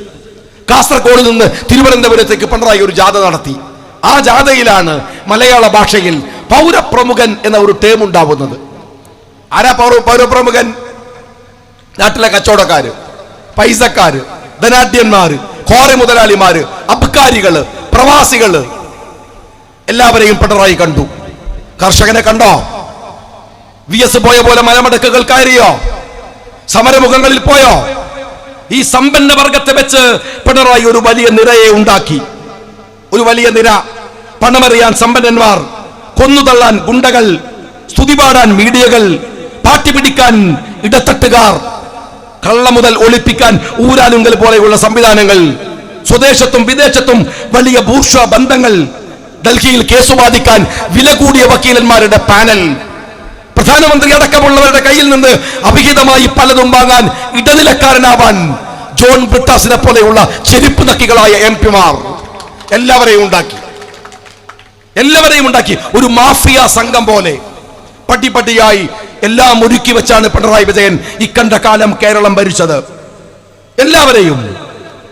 കാസർഗോഡ് നിന്ന് തിരുവനന്തപുരത്തേക്ക് പിണറായി ഒരു ജാഥ നടത്തി. ആ ജാഥയിലാണ് മലയാള ഭാഷയിൽ പൗരപ്രമുഖൻ എന്ന ഒരു ടേം ഉണ്ടാവുന്നത്. ആരാ പൗരപ്രമുഖൻ? നാട്ടിലെ കച്ചവടക്കാര്, പൈസക്കാര്, ധനാഢ്യന്മാര്, കോറി മുതലാളിമാര്, അബ്കാരികള്, പ്രവാസികള്, എല്ലാവരെയും പിണറായി കണ്ടു. കർഷകനെ കണ്ടോ? VS പോയ പോലെ മലമടക്കുകൾ കയറിയോ? സമരമുഖങ്ങളിൽ പോയോ? ഈ സമ്പന്ന വർഗത്തെ വെച്ച് പിണറായി ഒരു വലിയ നിരയെ ഉണ്ടാക്കി. ഒരു വലിയ നിര. പണമെറിയാൻ സമ്പന്നന്മാർ, കൊന്നുതള്ളാൻ ഗുണ്ടകൾ, സ്തുതി പാടാൻ മീഡിയകൾ, പാട്ടി പിടിക്കാൻ ഇടത്തട്ടുകാർ, കള്ള മുതൽ ഒളിപ്പിക്കാൻ ഊരാലുങ്കൽ പോലെയുള്ള സംവിധാനങ്ങൾ, സ്വദേശത്തും വിദേശത്തും വലിയ ബൂർഷ്വാ ബന്ധങ്ങൾ, ഡൽഹിയിൽ കേസുവാദിക്കാൻ വില കൂടിയ വക്കീലന്മാരുടെ പാനൽ, പ്രധാനമന്ത്രി അടക്കമുള്ളവരുടെ കയ്യിൽ നിന്ന് അവിഹിതമായി പലതും വാങ്ങാൻ ഇടനിലക്കാരനാവാൻ ജോൺ ബ്രിട്ടാസിനെ പോലെയുള്ള ചെരുപ്പ് നക്കികളായ MP-മാർ, എല്ലാവരെയും ഉണ്ടാക്കി ഒരു മാഫിയ സംഘം പോലെ പട്ടിയായി എല്ലാം ഒരുക്കി വെച്ചാണ് പിണറായി വിജയൻ ഇക്കണ്ട കാലം കേരളം ഭരിച്ചത്. എല്ലാവരെയും.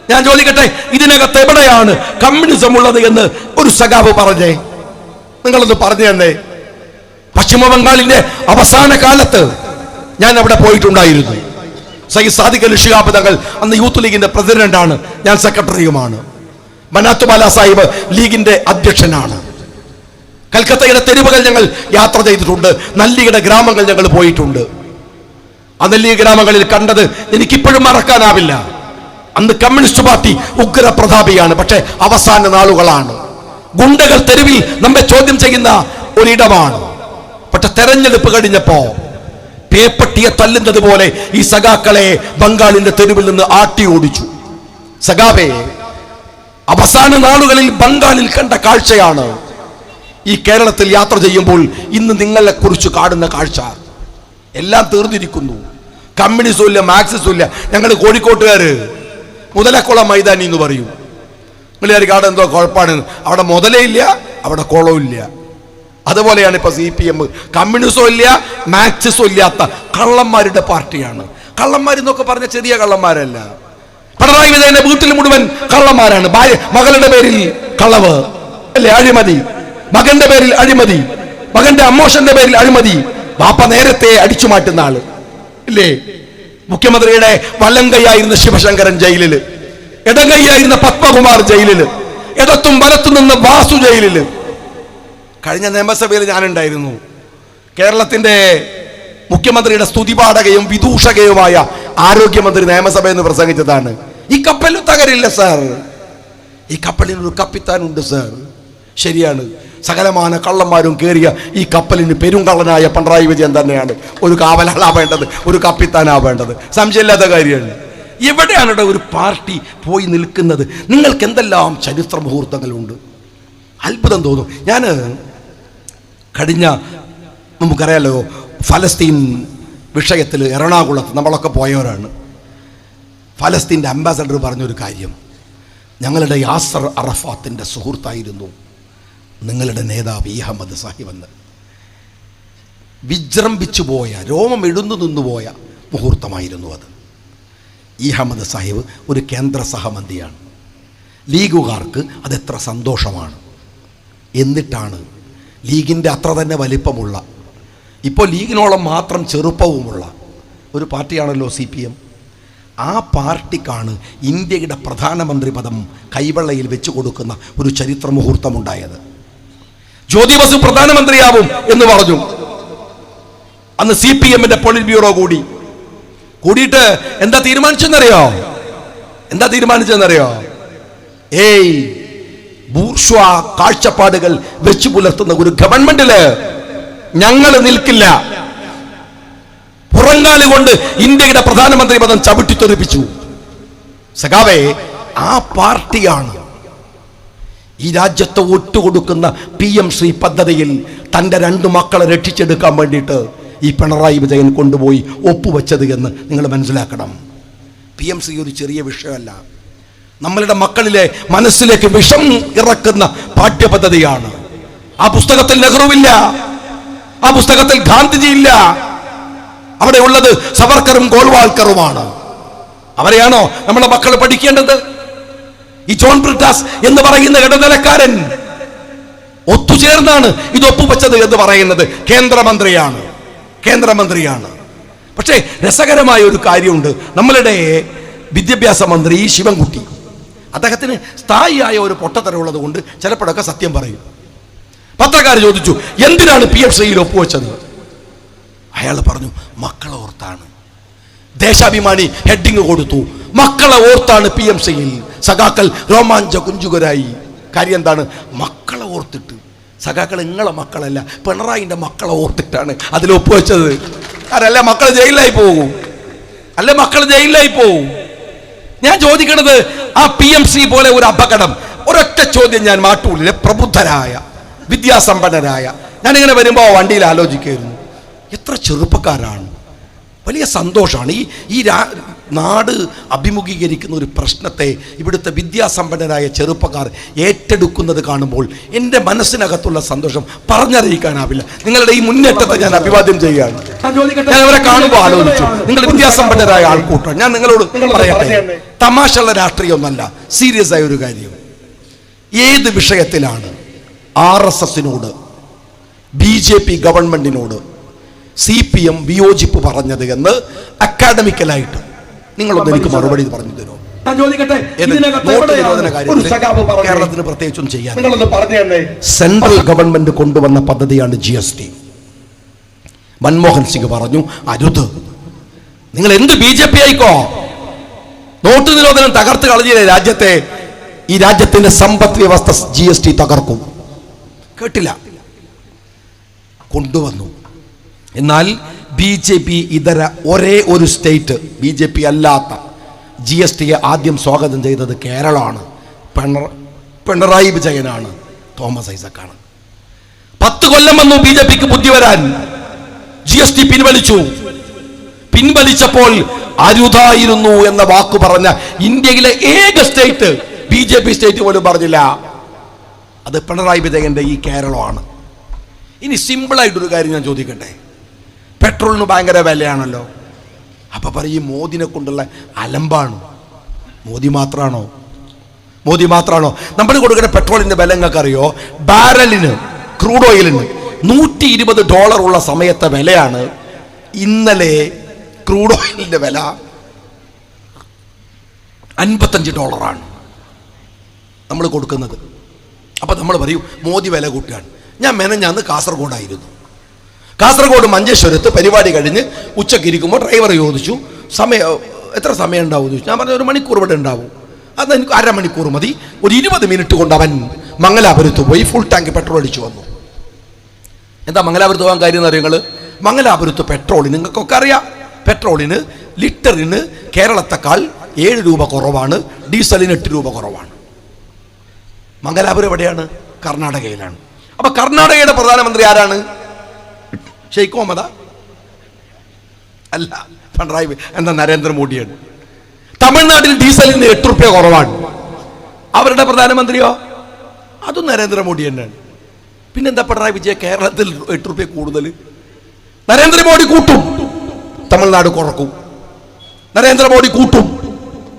ഞാൻ ചോദിക്കട്ടെ, ഇതിനകത്ത് എവിടെയാണ് കമ്മ്യൂണിസം ഉള്ളത് എന്ന് ഒരു സഖാവ് പറഞ്ഞേ? നിങ്ങളൊന്ന് പറഞ്ഞു തന്നെ. പശ്ചിമ ബംഗാളിന്റെ അവസാന കാലത്ത് ഞാൻ അവിടെ പോയിട്ടുണ്ടായിരുന്നു. സയ്യിദ് സാദിഖ് അലി ശിഹാബ് തങ്ങൾ അന്ന് യൂത്ത് ലീഗിന്റെ പ്രസിഡന്റാണ്, ഞാൻ സെക്രട്ടറിയുമാണ്. മനാത്തുമാല സാഹിബ് ലീഗിന്റെ അധ്യക്ഷനാണ്. കൽക്കത്തയുടെ തെരുവുകൾ ഞങ്ങൾ യാത്ര ചെയ്തിട്ടുണ്ട്. നല്ലിയുടെ ഗ്രാമങ്ങൾ ഞങ്ങൾ പോയിട്ടുണ്ട്. ആ നെല്ലി ഗ്രാമങ്ങളിൽ കണ്ടത് എനിക്കിപ്പോഴും മറക്കാനാവില്ല. അന്ന് കമ്മ്യൂണിസ്റ്റ് പാർട്ടി ഉഗ്രപ്രതാപിയാണ്. പക്ഷെ അവസാന നാളുകളാണ്. ഗുണ്ടകൾ തെരുവിൽ നമ്മെ ചോദ്യം ചെയ്യുന്ന ഒരിടമാണ്. പക്ഷെ തെരഞ്ഞെടുപ്പ് കഴിഞ്ഞപ്പോ പേപ്പട്ടിയെ തല്ലുന്നത് പോലെ ഈ സഖാക്കളെ ബംഗാളിന്റെ തെരുവിൽ നിന്ന് ആട്ടി ഓടിച്ചു. സഖാവേ, അവസാന നാളുകളിൽ ബംഗാളിൽ കണ്ട കാഴ്ചയാണ് ഈ കേരളത്തിൽ യാത്ര ചെയ്യുമ്പോൾ ഇന്ന് നിങ്ങളെ കുറിച്ച് കാണുന്ന കാഴ്ച. എല്ലാം തീർന്നിരിക്കുന്നു. കമ്മ്യൂണിസ്റ്റും ഇല്ല, മാർക്സിസ്റ്റും ഇല്ല. ഞങ്ങൾ കോഴിക്കോട്ടുകാര് മുതലക്കുളം മൈതാനി എന്ന് പറയും. നിങ്ങളായിരിക്കും അവിടെ എന്തോ കുഴപ്പമാണ്. അവിടെ മുതലേ ഇല്ല, അവിടെ കുളവും ഇല്ല. അതുപോലെയാണ് ഇപ്പൊ CPM. കമ്മ്യൂണിസ്റ്റും ഇല്ല, മാർക്സിസ്റ്റും ഇല്ലാത്ത കള്ളന്മാരുടെ പാർട്ടിയാണ്. കള്ളന്മാരെന്നൊക്കെ പറഞ്ഞ ചെറിയ കള്ളന്മാരല്ല. പിണറായി വിജയന്റെ വീട്ടിൽ മുഴുവൻ കള്ളന്മാരാണ്. മകളുടെ പേരിൽ കളവ് അല്ലേ, അഴിമതി. മകന്റെ പേരിൽ അഴിമതി, മകന്റെ അമ്മോഷന്റെ പേരിൽ അഴിമതി. ബാപ്പ നേരത്തെ അടിച്ചു മാറ്റുന്ന ആള് ഇല്ലേ? മുഖ്യമന്ത്രിയുടെ വലം കൈയായിരുന്ന ശിവശങ്കരൻ ജയിലില്, ഇടം കൈയായിരുന്ന പത്മകുമാർ ജയിലില്, ഇടത്തും വലത്തും നിന്ന് വാസു ജയിലില്. കഴിഞ്ഞ നിയമസഭയിൽ ഞാനുണ്ടായിരുന്നു. കേരളത്തിന്റെ മുഖ്യമന്ത്രിയുടെ സ്തുതിപാഠകയും വിദൂഷകയുമായ ആരോഗ്യമന്ത്രി നിയമസഭയിൽ നിന്ന് പ്രസംഗിച്ചതാണ്, ഈ കപ്പലിൽ തകരില്ല സാർ, ഈ കപ്പലിന് ഒരു കപ്പിത്താനുണ്ട് സാർ. ശരിയാണ്, സകലമാന കള്ളന്മാരും കയറിയ ഈ കപ്പലിന് പെരുങ്കള്ളനായ പിണറായി വിജയൻ തന്നെയാണ് ഒരു കാവലാളാവേണ്ടത്, ഒരു കപ്പിത്താനാവേണ്ടത്, സംശയമില്ലാത്ത കാര്യമാണ്. എവിടെയാണ് ഒരു പാർട്ടി പോയി നിൽക്കുന്നത്? നിങ്ങൾക്ക് എന്തെല്ലാം ചരിത്ര മുഹൂർത്തങ്ങളുണ്ട്, അത്ഭുതം തോന്നും. ഞാൻ കഴിഞ്ഞ നമുക്കറിയാലോ ഫലസ്തീൻ വിഷയത്തിൽ എറണാകുളത്ത് നമ്മളൊക്കെ പോയവരാണ്. ഫലസ്തീൻ്റെ അംബാസഡർ പറഞ്ഞൊരു കാര്യം, ഞങ്ങളുടെ യാസർ അറഫാത്തിൻ്റെ സുഹൃത്തായിരുന്നു നിങ്ങളുടെ നേതാവ് ഈ അഹമ്മദ് സാഹിബ് എന്ന്. വിജൃംഭിച്ചു പോയ, രോമം എഴുന്നു നിന്നുപോയ മുഹൂർത്തമായിരുന്നു അത്. ഈ അഹമ്മദ് സാഹിബ് ഒരു കേന്ദ്ര സഹമന്ത്രിയാണ്. ലീഗുകാർക്ക് അതെത്ര സന്തോഷമാണ്. എന്നിട്ടാണ് ലീഗിൻ്റെ അത്ര തന്നെ വലിപ്പമുള്ള, ഇപ്പോൾ ലീഗിനോളം മാത്രം ചെറുപ്പവുമുള്ള ഒരു പാർട്ടിയാണല്ലോ CPM. ആ പാർട്ടിക്കാണ് ഇന്ത്യയുടെ പ്രധാനമന്ത്രി പദം കൈവെള്ളയിൽ വെച്ചു കൊടുക്കുന്ന ഒരു ചരിത്ര മുഹൂർത്തമുണ്ടായത്. ജ്യോതി ബസു പ്രധാനമന്ത്രിയാവും എന്ന് പറഞ്ഞു. അന്ന് CPM-ന്റെ പോളിറ്റ് ബ്യൂറോ കൂടിയിട്ട് എന്താ തീരുമാനിച്ചെന്നറിയോ? ഏയ്, ബൂർഷ്വാ കാഴ്ചപ്പാടുകൾ വെച്ചു പുലർത്തുന്ന ഒരു ഗവൺമെന്റില് ഞങ്ങൾ നിൽക്കില്ല. പുറങ്കാല് കൊണ്ട് ഇന്ത്യയുടെ പ്രധാനമന്ത്രി പദം ചവിട്ടിത്തെറിപ്പിച്ചു. സഖാവേ, ആ പാർട്ടിയാണ് ഈ രാജ്യത്തെ ഒറ്റുകൊടുക്കുന്ന PMC പദ്ധതിയിൽ തൻ്റെ 2 മക്കളെ രക്ഷിച്ചെടുക്കാൻ വേണ്ടിയിട്ട് ഈ പിണറായി വിജയൻ കൊണ്ടുപോയി ഒപ്പുവെച്ചത് എന്ന് നിങ്ങൾ മനസ്സിലാക്കണം. PMC ഒരു ചെറിയ വിഷയമല്ല. നമ്മളുടെ മക്കളിലെ മനസ്സിലേക്ക് വിഷം ഇറക്കുന്ന പാഠ്യപദ്ധതിയാണ്. ആ പുസ്തകത്തിൽ നെഹ്റുവില്ല, ആ പുസ്തകത്തിൽ ഗാന്ധിജിയില്ല. അവിടെ ഉള്ളത് സവർക്കറും ഗോൾവാൾക്കറുമാണ്. അവരെയാണോ നമ്മുടെ മക്കൾ പഠിക്കേണ്ടത്? ഈ ജോൺ ബ്രിട്ടാസ് എന്ന് പറയുന്ന ഇടനിലക്കാരൻ ഒത്തുചേർന്നാണ് ഇത് ഒപ്പുവെച്ചത് എന്ന് പറയുന്നത് കേന്ദ്രമന്ത്രിയാണ്. പക്ഷേ രസകരമായ ഒരു കാര്യമുണ്ട്. നമ്മളുടെ വിദ്യാഭ്യാസ മന്ത്രി ശിവൻകുട്ടി, അദ്ദേഹത്തിന് സ്ഥായിയായ ഒരു പൊട്ടത്തരമുള്ളത് കൊണ്ട് ചിലപ്പോഴൊക്കെ സത്യം പറയും. പത്രക്കാർ ചോദിച്ചു, എന്തിനാണ് PFCയിൽ ഒപ്പുവെച്ചത്? അയാൾ പറഞ്ഞു, മക്കളെ ഓർത്താണ്. ദേശാഭിമാനി ഹെഡിങ് കൊടുത്തു, മക്കളെ ഓർത്താണ് PMCയിൽ. സഖാക്കൾ രോമാഞ്ച കുഞ്ചുകരായി. കാര്യം എന്താണ്? മക്കളെ ഓർത്തിട്ട്. സഖാക്കൾ നിങ്ങളെ മക്കളല്ല, പിണറായിൻ്റെ മക്കളെ ഓർത്തിട്ടാണ് അതിൽ ഒപ്പുവെച്ചത്. അല്ല മക്കൾ ജയിലിലായി പോകും. ഞാൻ ചോദിക്കണത്, ആ PMC പോലെ ഒരു അപകടം, ഒരൊറ്റ ചോദ്യം ഞാൻ മാറ്റൂല. പ്രബുദ്ധരായ വിദ്യാസമ്പന്നരായ, ഞാനിങ്ങനെ വരുമ്പോൾ വണ്ടിയിൽ ആലോചിക്കുകയായിരുന്നു, എത്ര ചെറുപ്പക്കാരാണ്. വലിയ സന്തോഷമാണ് ഈ നാട് അഭിമുഖീകരിക്കുന്ന ഒരു പ്രശ്നത്തെ ഇവിടുത്തെ വിദ്യാസമ്പന്നരായ ചെറുപ്പക്കാർ ഏറ്റെടുക്കുന്നത് കാണുമ്പോൾ എൻ്റെ മനസ്സിനകത്തുള്ള സന്തോഷം പറഞ്ഞറിയിക്കാനാവില്ല. നിങ്ങളുടെ ഈ മുന്നേറ്റത്തെ ഞാൻ അഭിവാദ്യം ചെയ്യുകയാണ്. ഞാൻ അവരെ കാണുമ്പോൾ ആലോചിച്ചു, നിങ്ങൾ വിദ്യാസമ്പന്നരായ ആൾക്കൂട്ടം. ഞാൻ നിങ്ങളോട് പറയട്ടെ, തമാശയുള്ള രാഷ്ട്രീയമൊന്നല്ല, സീരിയസ് ആയ ഒരു കാര്യം. ഏത് വിഷയത്തിലാണ് RSSനോട് BJP ഗവൺമെന്റിനോട് CPM വിയോജിപ്പ് പറഞ്ഞത് എന്ന് അക്കാഡമിക്കലായിട്ട് നിങ്ങളൊന്ന് എനിക്ക് മറുപടി പറഞ്ഞു തരുമോ? കേരളത്തിന് പ്രത്യേകിച്ചും ചെയ്യാൻ സെൻട്രൽ ഗവൺമെന്റ് കൊണ്ടുവന്ന പദ്ധതിയാണ് GST. മൻമോഹൻ സിംഗ് പറഞ്ഞു, അരുത്, നിങ്ങൾ എന്ത് BJP ആയിക്കോ, നോട്ട് നിരോധനം തകർത്ത് കളഞ്ഞില്ലേ രാജ്യത്തെ? ഈ രാജ്യത്തിന്റെ സമ്പദ് വ്യവസ്ഥ GST തകർക്കും. കേട്ടില്ല, കൊണ്ടുവന്നു. എന്നാൽ BJP ഇതര ഒരേ ഒരു സ്റ്റേറ്റ്, BJP അല്ലാത്ത GSTയെ ആദ്യം സ്വാഗതം ചെയ്തത് കേരളമാണ്. പിണറായി വിജയനാണ്, തോമസ് ഐസക്കാണ്. 10 കൊല്ലം വന്നു BJPക്ക് ബുദ്ധി വരാൻ. GST പിൻവലിച്ചപ്പോൾ അരുതായിരുന്നു എന്ന വാക്ക് പറഞ്ഞ ഇന്ത്യയിലെ ഏക സ്റ്റേറ്റ് BJP സ്റ്റേറ്റ് പോലും പറഞ്ഞില്ല. അത് പിണറായി വിജയന്റെ ഈ കേരളമാണ്. ഇനി സിമ്പിളായിട്ടൊരു കാര്യം ഞാൻ ചോദിക്കട്ടെ, പെട്രോളിന് ഭയങ്കര വിലയാണല്ലോ. അപ്പൊ പറയും മോദിനെ കൊണ്ടുള്ള അലമ്പാണ്. മോദി മാത്രമാണോ? നമ്മൾ കൊടുക്കുന്ന പെട്രോളിന്റെ വില നിങ്ങൾക്ക് അറിയോ? ബാരലിന്, ക്രൂഡ് ഓയിലിന് $120 ഉള്ള സമയത്തെ വിലയാണ് ഇന്നലെ ക്രൂഡ് ഓയിലിന്റെ വില $55 നമ്മൾ കൊടുക്കുന്നത്. അപ്പൊ നമ്മൾ പറയും മോദി വില കൂട്ടുകയാണ്. ഞാൻ മെനഞ്ഞാന്ന് കാസർഗോഡ് മഞ്ചേശ്വരത്ത് പരിപാടി കഴിഞ്ഞ് ഉച്ചയ്ക്ക് ഇരിക്കുമ്പോൾ ഡ്രൈവർ ചോദിച്ചു എത്ര സമയം ഉണ്ടാവും ചോദിച്ചു. ഞാൻ പറഞ്ഞു 1 മണിക്കൂർ ഇവിടെ ഉണ്ടാവും. അത് എനിക്ക് 1/2 മണിക്കൂർ മതി. ഒരു 20 മിനിറ്റ് കൊണ്ട് അവൻ മംഗലാപുരത്ത് പോയി ഫുൾ ടാങ്ക് പെട്രോൾ അടിച്ചു വന്നു. എന്താ മംഗലാപുരത്ത് പോകാൻ കാര്യം എന്ന് അറിയുങ്ങൾ? മംഗലാപുരത്ത് പെട്രോളിന് നിങ്ങൾക്കൊക്കെ അറിയാം, പെട്രോളിന് ലിറ്ററിന് കേരളത്തെക്കാൾ 7 രൂപ കുറവാണ്, ഡീസലിന് 8 രൂപ കുറവാണ്. മംഗലാപുരം എവിടെയാണ്? കർണാടകയിലാണ്. അപ്പൊ കർണാടകയുടെ പ്രധാനമന്ത്രി ആരാണ്? ഷെയ്ഖ് മുഹമ്മദ അല്ല, പിണറായി എന്താ നരേന്ദ്രമോദിയാണ്. തമിഴ്നാട്ടിൽ ഡീസലിന് 8 രൂപ കുറവാണ്. അവരുടെ പ്രധാനമന്ത്രിയോ? അതും നരേന്ദ്രമോദി തന്നെയാണ്. പിന്നെന്താ പിണറായി വിജയൻ കേരളത്തിൽ 8 രൂപ കൂടുതൽ? നരേന്ദ്രമോദി കൂട്ടും, തമിഴ്നാട് കുറക്കും. നരേന്ദ്രമോദി കൂട്ടും,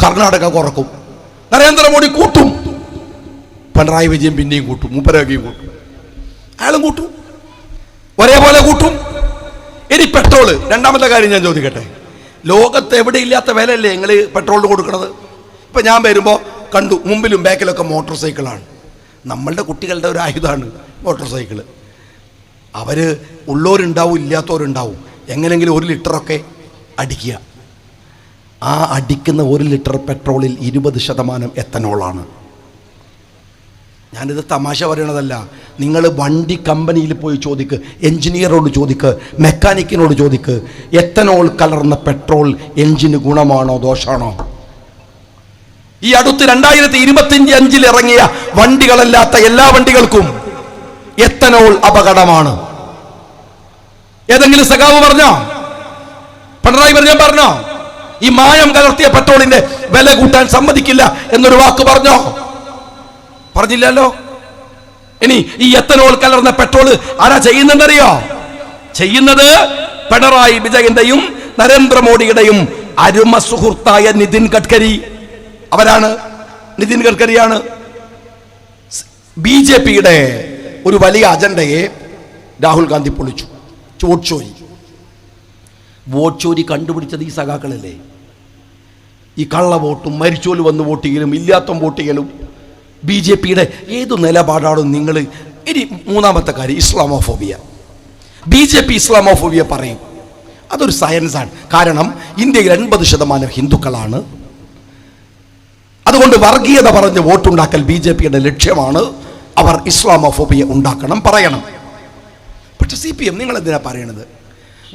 കർണാടക കുറക്കും. നരേന്ദ്രമോദി കൂട്ടും, പിണറായി വിജയൻ പിന്നെയും കൂട്ടും, മൂപ്പരാഗിയും കൂട്ടും, അയാളും കൂട്ടും, ഒരേപോലെ കൂട്ടും. ഇനി പെട്രോള്, രണ്ടാമത്തെ കാര്യം ഞാൻ ചോദിക്കട്ടെ. ലോകത്ത് എവിടെ ഇല്ലാത്ത വിലയല്ലേ നിങ്ങൾ പെട്രോളിന് കൊടുക്കുന്നത്? ഇപ്പം ഞാൻ വരുമ്പോൾ കണ്ടു മുമ്പിലും ബാക്കിലൊക്കെ മോട്ടോർ സൈക്കിളാണ്. നമ്മളുടെ കുട്ടികളുടെ ഒരു ആയുധമാണ് മോട്ടോർ സൈക്കിള്. അവർ ഉള്ളവരുണ്ടാവും, ഇല്ലാത്തവരുണ്ടാവും. എങ്ങനെയെങ്കിലും 1 ലിറ്ററൊക്കെ അടിക്കുക. ആ അടിക്കുന്ന 1 ലിറ്റർ പെട്രോളിൽ 20% എത്തനോളാണ്. ഞാനിത് തമാശ പറയണതല്ല. നിങ്ങൾ വണ്ടി കമ്പനിയിൽ പോയി ചോദിക്ക്, എഞ്ചിനീയറോട് ചോദിക്ക്, മെക്കാനിക്കിനോട് ചോദിക്ക്, എത്തനോൾ കലർന്ന പെട്രോൾ എഞ്ചിന് ഗുണമാണോ ദോഷമാണോ? ഈ അടുത്ത് 2025 ഇറങ്ങിയ വണ്ടികളല്ലാത്ത എല്ലാ വണ്ടികൾക്കും എത്തനോൾ അപകടമാണ്. ഏതെങ്കിലും സഖാവ് പറഞ്ഞോ? പിണറായി പറഞ്ഞോ? ഈ മായം കലർത്തിയ പെട്രോളിന്റെ വില കൂട്ടാൻ സമ്മതിക്കില്ല എന്നൊരു വാക്ക് പറഞ്ഞോ? പറഞ്ഞില്ലല്ലോ. ഇനി ഈ എത്തനോൾ കലർന്ന പെട്രോൾ ആരാ ചെയ്യുന്നതെന്നറിയോ? ചെയ്യുന്നത് പിണറായി വിജയന്റെയും നരേന്ദ്രമോദിയുടെയും അരുമ സുഹൃത്തായ നിതിൻ ഗഡ്കരി. അവരാണ്, നിതിൻ ഗഡ്കരിയാണ്. BJPയുടെ ഒരു വലിയ അജണ്ടയെ രാഹുൽ ഗാന്ധി പൊളിച്ചു. വോട്ട് ചോരി കണ്ടുപിടിച്ചത് ഈ സഖാക്കളല്ലേ? ഈ കള്ള വോട്ടും മരിച്ചോല് വന്ന് വോട്ട് ചെയ്യലും ഇല്ലാത്ത വോട്ട് ചെയ്യലും BJPയുടെ ഏതു നിലപാടാണ് നിങ്ങൾ? ഇനി മൂന്നാമത്തെ കാര്യം, ഇസ്ലാമോഫോബിയ. BJP ഇസ്ലാമോഫോബിയ പറയും. അതൊരു സയൻസാണ്. കാരണം ഇന്ത്യയിൽ 80% ഹിന്ദുക്കളാണ്. അതുകൊണ്ട് വർഗീയത പറഞ്ഞ് വോട്ടുണ്ടാക്കൽ BJPയുടെ ലക്ഷ്യമാണ്. അവർ ഇസ്ലാമോഫോബിയ ഉണ്ടാക്കണം, പറയണം. പക്ഷെ CPM നിങ്ങൾ എന്തിനാ പറയണത്?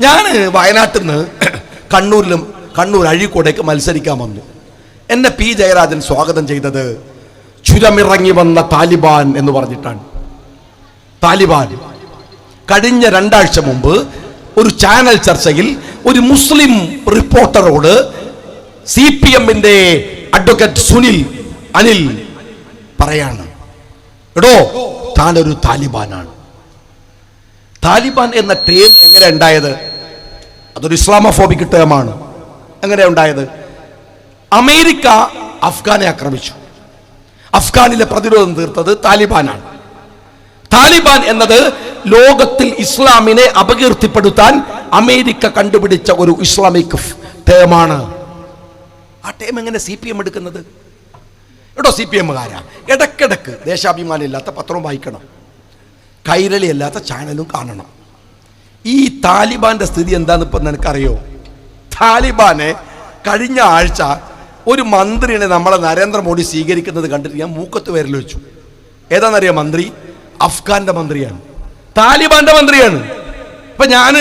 ഞാൻ വയനാട്ടിൽ നിന്ന് കണ്ണൂർ അഴീക്കോടേക്ക് മത്സരിക്കാൻ വന്നു. എന്നെ P. ജയരാജൻ സ്വാഗതം ചെയ്തത് ചുരമിറങ്ങി വന്ന താലിബാൻ എന്ന് പറഞ്ഞിട്ടാണ്. താലിബാൻ കഴിഞ്ഞ 2 ആഴ്ച മുമ്പ് ഒരു ചാനൽ ചർച്ചയിൽ ഒരു മുസ്ലിം റിപ്പോർട്ടറോട് CPMന്റെ അഡ്വക്കേറ്റ് അനിൽ പറയാണ്, എടോ താനൊരു താലിബാനാണ്. താലിബാൻ എന്ന ടേം എങ്ങനെ ഉണ്ടായത്? അതൊരു ഇസ്ലാമോഫോബിക് ടേമാണ്. എങ്ങനെ ഉണ്ടായത്? അമേരിക്ക അഫ്ഗാനെ ആക്രമിച്ചു. അഫ്ഗാനിലെ പ്രതിരോധം തീർത്തത് താലിബാനാണ്. താലിബാൻ എന്നത് ലോകത്തിൽ ഇസ്ലാമിനെ അപകീർത്തിപ്പെടുത്താൻ അമേരിക്ക കണ്ടുപിടിച്ച ഒരു ഇസ്ലാമിക് ടേമാണ്. ആ ടേം എങ്ങനെ CPM എടുക്കുന്നത്? എടോ CPMകാരാ, ഇടക്കിടക്ക് ദേശാഭിമാനം ഇല്ലാത്ത പത്രവും വായിക്കണം, കൈരളി അല്ലാത്ത ചാനലും കാണണം. ഈ താലിബാന്റെ സ്ഥിതി എന്താണെന്ന് ഇപ്പം നിനക്കറിയോ? താലിബാനെ കഴിഞ്ഞ ആഴ്ച ഒരു മന്ത്രിനെ നമ്മളെ നരേന്ദ്രമോദി സ്വീകരിക്കുന്നത് കണ്ടിട്ട് ഞാൻ മൂക്കത്ത് വിരൽ വെച്ചു. ഏതാണെന്നറിയാം? മന്ത്രി അഫ്ഗാന്റെ മന്ത്രിയാണ്, താലിബാന്റെ മന്ത്രിയാണ്. ഇപ്പൊ ഞാൻ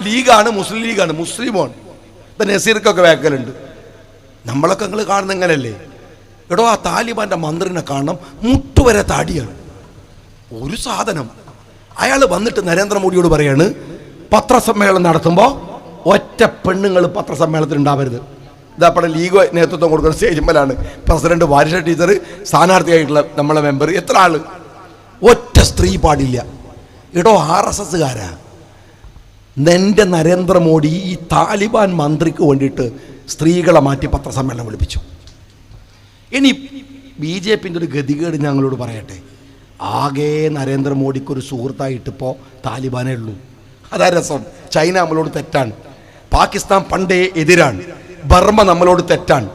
ലീഗാണ്, മുസ്ലിം ലീഗാണ്, മുസ്ലിമാണ്. ഇപ്പൊ നസീർക്കൊക്കെ വേക്കലുണ്ട്. നമ്മളൊക്കെ നിങ്ങൾ കാണുന്ന എങ്ങനെയല്ലേ? എടോ ആ താലിബാന്റെ മന്ത്രിനെ കാണണം, മുട്ടുവരെ താടിയാണ്. ഒരു സാധനം. അയാൾ വന്നിട്ട് നരേന്ദ്രമോദിയോട് പറയാണ്, പത്രസമ്മേളനം നടത്തുമ്പോൾ ഒറ്റ പെണ്ണുങ്ങൾ പത്രസമ്മേളനത്തിൽ ഉണ്ടാവരുത്. ഇതപ്പോൾ ലീഗ് നേതൃത്വം കൊടുക്കുന്ന സ്റ്റേജിന്മേലാണ് പ്രസിഡന്റ് വാരിഷ ടീച്ചർ, സ്ഥാനാർത്ഥിയായിട്ടുള്ള നമ്മളെ മെമ്പർ, എത്ര ആള്, ഒറ്റ സ്ത്രീ പാടില്ല. എടോ RSSകാരാ, നിന്റെ നരേന്ദ്രമോദി ഈ താലിബാൻ മന്ത്രിക്ക് വേണ്ടിയിട്ട് സ്ത്രീകളെ മാറ്റി പത്രസമ്മേളനം വിളിപ്പിച്ചു. ഇനി BJPന്റെ ഒരു ഗതികേട് ഞങ്ങളോട് പറയട്ടെ. ആകെ നരേന്ദ്രമോദിക്കൊരു സുഹൃത്തായിട്ടിപ്പോൾ താലിബാനേ ഉള്ളൂ. അതാ രസം. ചൈന നമ്മളോട് തെറ്റാണ്, പാകിസ്ഥാൻ പണ്ടേ എതിരാണ്, ബർമ്മ നമ്മളോട് തെറ്റാണ്,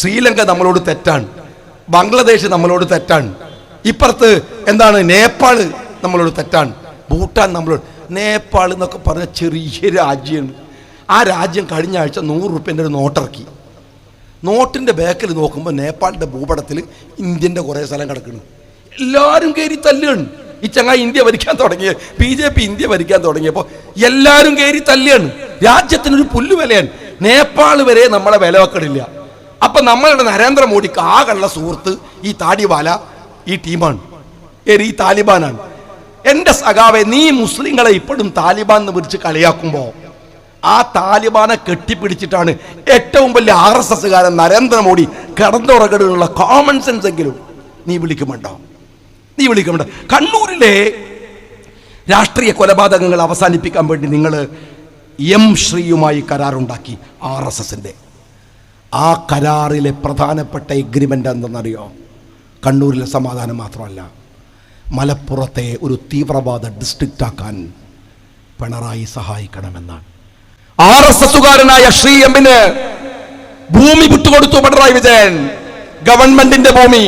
ശ്രീലങ്ക നമ്മളോട് തെറ്റാണ്, ബംഗ്ലാദേശ് നമ്മളോട് തെറ്റാണ്, ഇപ്പുറത്ത് എന്താണ് നേപ്പാള് നമ്മളോട് തെറ്റാണ്, ഭൂട്ടാൻ നമ്മളോട്. നേപ്പാൾ എന്നൊക്കെ പറഞ്ഞ ചെറിയ രാജ്യമാണ്. ആ രാജ്യം കഴിഞ്ഞ ആഴ്ച 100 രൂപേൻ്റെ ഒരു നോട്ടിറക്കി. നോട്ടിൻ്റെ ബാക്കിൽ നോക്കുമ്പോൾ നേപ്പാളിൻ്റെ ഭൂപടത്തിൽ ഇന്ത്യൻ്റെ കുറേ സ്ഥലം കിടക്കുന്നു. എല്ലാവരും കയറി തല്ലുകയാണ്. ഈ ചങ്ങായി ഇന്ത്യ ഭരിക്കാൻ തുടങ്ങിയ BJP ഇന്ത്യ ഭരിക്കാൻ തുടങ്ങിയപ്പോൾ എല്ലാവരും കയറി തല്ലുകയാണ്. രാജ്യത്തിനൊരു പുല്ല് വിലയാണ്. നേപ്പാൾ വരെ നമ്മളെ വില വെക്കണില്ല. അപ്പം നമ്മളുടെ നരേന്ദ്രമോദിക്ക് ആകെയുള്ള സുഹൃത്ത് ഈ താടിവാല ഈ ടീമാണ്, ഈ താലിബാനാണ്. എൻ്റെ സഖാവെ, നീ മുസ്ലിങ്ങളെ ഇപ്പോഴും താലിബാൻ എന്ന് വിളിച്ച് കളിയാക്കുമ്പോൾ ആ താലിബാനെ കെട്ടിപ്പിടിച്ചിട്ടാണ് ഏറ്റവും വലിയ RSSകാരൻ നരേന്ദ്രമോദി കിടന്നുറങ്ങാനുള്ള കോമൺ സെൻസ് എങ്കിലും നീ വിളിക്കുമുണ്ടോ? കണ്ണൂരിലെ രാഷ്ട്രീയ കൊലപാതകങ്ങൾ അവസാനിപ്പിക്കാൻ വേണ്ടി നിങ്ങൾ M ശ്രീയുമായി കരാറുണ്ടാക്കി RSSന്റെ. ആ കരാറിലെ പ്രധാനപ്പെട്ട എഗ്രിമെൻ്റ് എന്തെന്നറിയോ? കണ്ണൂരിലെ സമാധാനം മാത്രമല്ല, മലപ്പുറത്തെ ഒരു തീവ്രവാദ ഡിസ്ട്രിക്റ്റ് ആക്കാൻ പിണറായി സഹായിക്കണമെന്നാണ്. RSSകാരനായ ശ്രീ എമ്മിന് ഭൂമി വിട്ടുകൊടുത്തു പിണറായി വിജയൻ. ഗവൺമെന്റിന്റെ ഭൂമി,